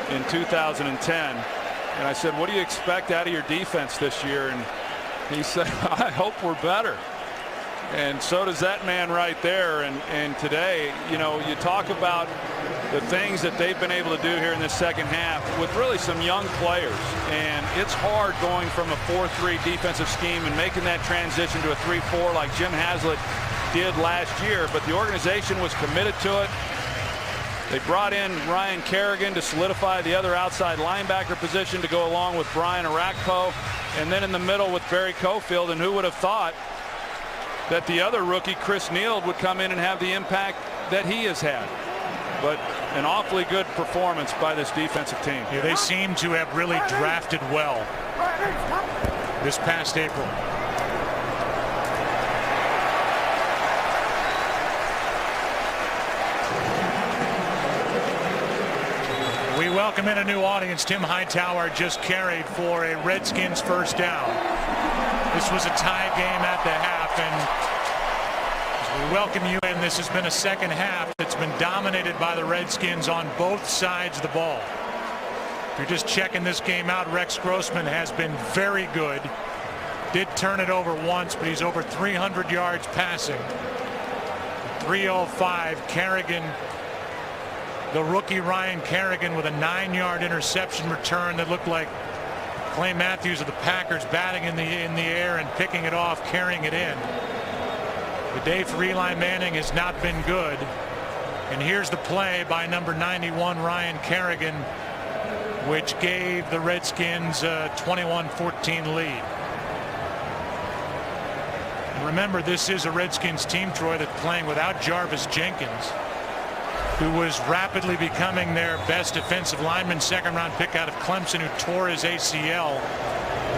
in 2010, and I said, what do you expect out of your defense this year? And he said, I hope we're better. And so does that man right there. And today, you know, you talk about the things that they've been able to do here in this second half with really some young players. And it's hard going from a 4-3 defensive scheme and making that transition to a 3-4 like Jim Haslett did last year. But the organization was committed to it. They brought in Ryan Kerrigan to solidify the other outside linebacker position to go along with Brian Arakpo. And then in the middle with Barry Cofield. And who would have thought that the other rookie, Chris Neal, would come in and have the impact that he has had. But an awfully good performance by this defensive team. Yeah, they seem to have really drafted well this past April. We welcome in a new audience. Tim Hightower just carried for a Redskins first down. This was a tie game at the half, and as we welcome you in, this has been a second half that's been dominated by the Redskins on both sides of the ball. If you're just checking this game out, Rex Grossman has been very good. Did turn it over once, but he's over 300 yards passing. 305. Kerrigan, the rookie Ryan Kerrigan, with a 9-yard interception return that looked like Clay Matthews of the Packers batting in the air and picking it off, carrying it in. The day for Eli Manning has not been good. And here's the play by number 91, Ryan Kerrigan, which gave the Redskins a 21-14 lead. And remember, this is a Redskins team, Troy, that's playing without Jarvis Jenkins, who was rapidly becoming their best defensive lineman, second-round pick out of Clemson, who tore his ACL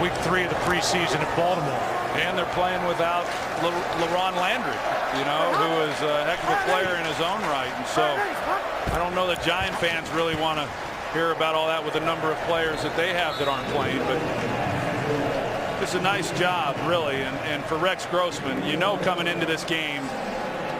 week 3 of the preseason at Baltimore. And they're playing without LaRon Landry, you know, who is a heck of a player in his own right. And so I don't know that Giant fans really want to hear about all that with the number of players that they have that aren't playing, but it's a nice job, really. And for Rex Grossman, you know, coming into this game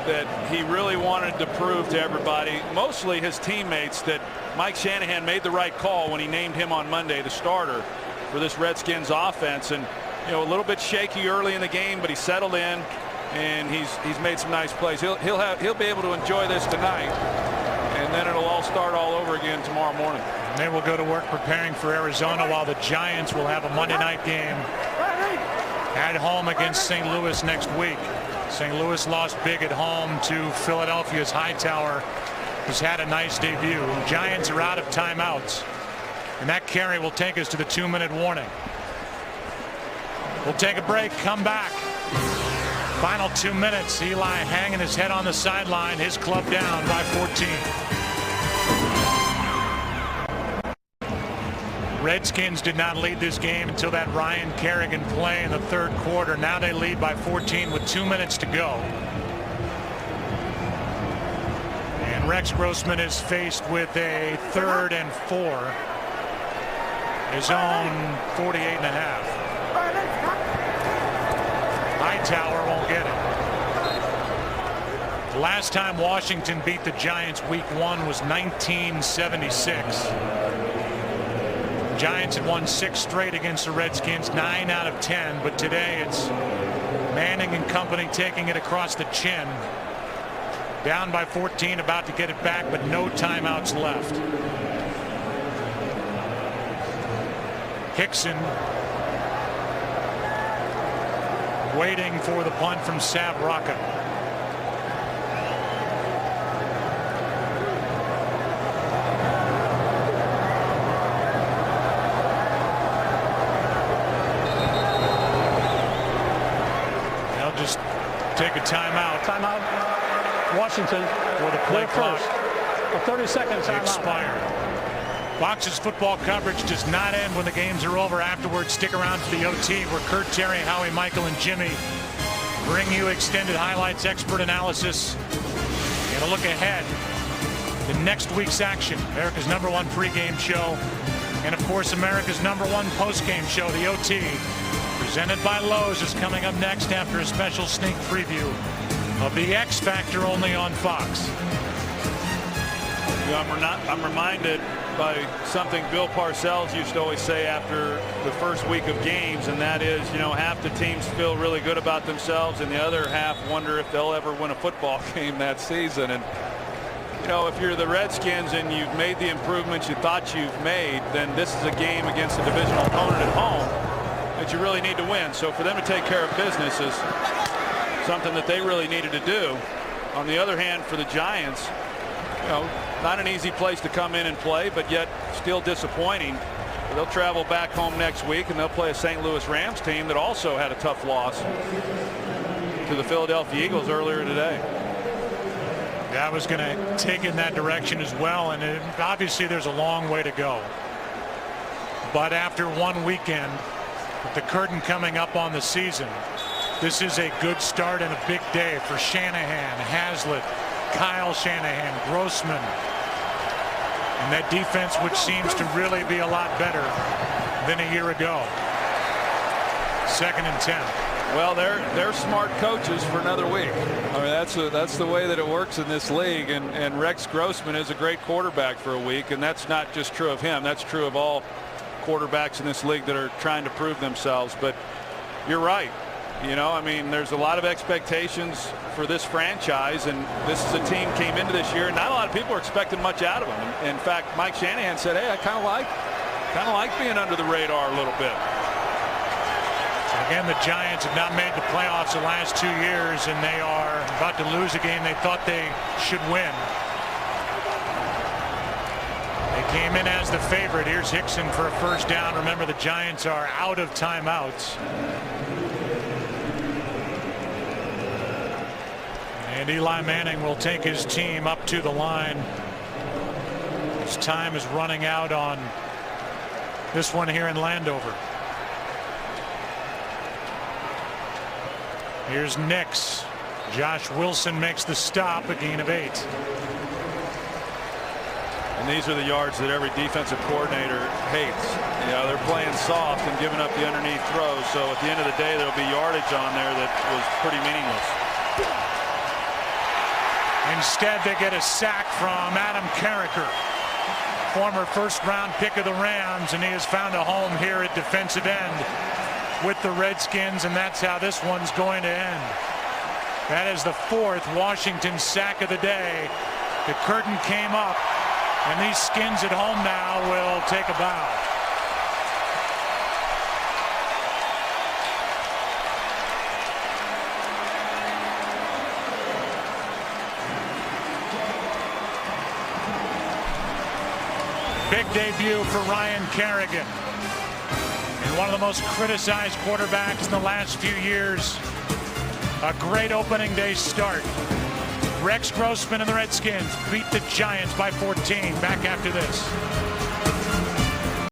that he really wanted to prove to everybody, mostly his teammates, that Mike Shanahan made the right call when he named him on Monday the starter for this Redskins offense. And you know, a little bit shaky early in the game, but he settled in and he's made some nice plays. He'll be able to enjoy this tonight, and then it'll all start all over again tomorrow morning. And they will go to work preparing for Arizona, while the Giants will have a Monday night game at home against St. Louis next week. St. Louis lost big at home to Philadelphia's Hightower, who's had a nice debut. Giants are out of timeouts, and that carry will take us to the 2-minute warning. We'll take a break, come back. Final 2 minutes. Eli hanging his head on the sideline, his club down by 14. Redskins did not lead this game until that Ryan Kerrigan play in the third quarter. Now they lead by 14 with 2 minutes to go. And Rex Grossman is faced with a 3rd and 4. His own 48.5. Hightower won't get it. The last time Washington beat the Giants week 1 was 1976. Giants had won 6 straight against the Redskins, 9 out of 10, but today it's Manning and company taking it across the chin. Down by 14, about to get it back, but no timeouts left. Hickson waiting for the punt from Sav Rocca. They'll just take a timeout. Timeout. Washington for the play clock. A 30-second timeout. Expired. Fox's football coverage does not end when the games are over. Afterwards, stick around for the OT, where Kurt, Terry, Howie, Michael, and Jimmy bring you extended highlights, expert analysis, and a look ahead to next week's action. America's #1 pregame show, and of course, America's #1 postgame show, the OT, presented by Lowe's, is coming up next after a special sneak preview of the X Factor, only on Fox. I'm reminded by something Bill Parcells used to always say after the first week of games, and that is, you know, half the teams feel really good about themselves and the other half wonder if they'll ever win a football game that season. And you know, if you're the Redskins and you've made the improvements you thought you've made, then this is a game against a divisional opponent at home that you really need to win. So for them to take care of business is something that they really needed to do. On the other hand, for the Giants, you know, not an easy place to come in and play, but yet still disappointing. They'll travel back home next week, and they'll play a St. Louis Rams team that also had a tough loss to the Philadelphia Eagles earlier today. Yeah, I was going to take in that direction as well, and obviously there's a long way to go. But after one weekend, with the curtain coming up on the season, this is a good start and a big day for Shanahan, Haslett, Kyle Shanahan, Grossman, and that defense, which seems to really be a lot better than a year ago. 2nd and 10. Well, they're smart coaches for another week. I mean, that's the way that it works in this league. And Rex Grossman is a great quarterback for a week, and that's not just true of him. That's true of all quarterbacks in this league that are trying to prove themselves. But you're right. You know, I mean, there's a lot of expectations for this franchise, and this is a team came into this year, and not a lot of people are expecting much out of them. In fact, Mike Shanahan said, "Hey, I kind of like being under the radar a little bit." Again, the Giants have not made the playoffs the last 2 years, and they are about to lose a game they thought they should win. They came in as the favorite. Here's Hickson for a first down. Remember, the Giants are out of timeouts. And Eli Manning will take his team up to the line. His time is running out on this one here in Landover. Here's Nix. Josh Wilson makes the stop, a gain of 8. And these are the yards that every defensive coordinator hates. You know, they're playing soft and giving up the underneath throws. So at the end of the day, there'll be yardage on there that was pretty meaningless. Instead, they get a sack from Adam Carricker, former first-round pick of the Rams, and he has found a home here at defensive end with the Redskins, and that's how this one's going to end. That is the 4th Washington sack of the day. The curtain came up, and these Skins at home now will take a bow. Big debut for Ryan Kerrigan. And one of the most criticized quarterbacks in the last few years. A great opening day start. Rex Grossman and the Redskins beat the Giants by 14. Back after this.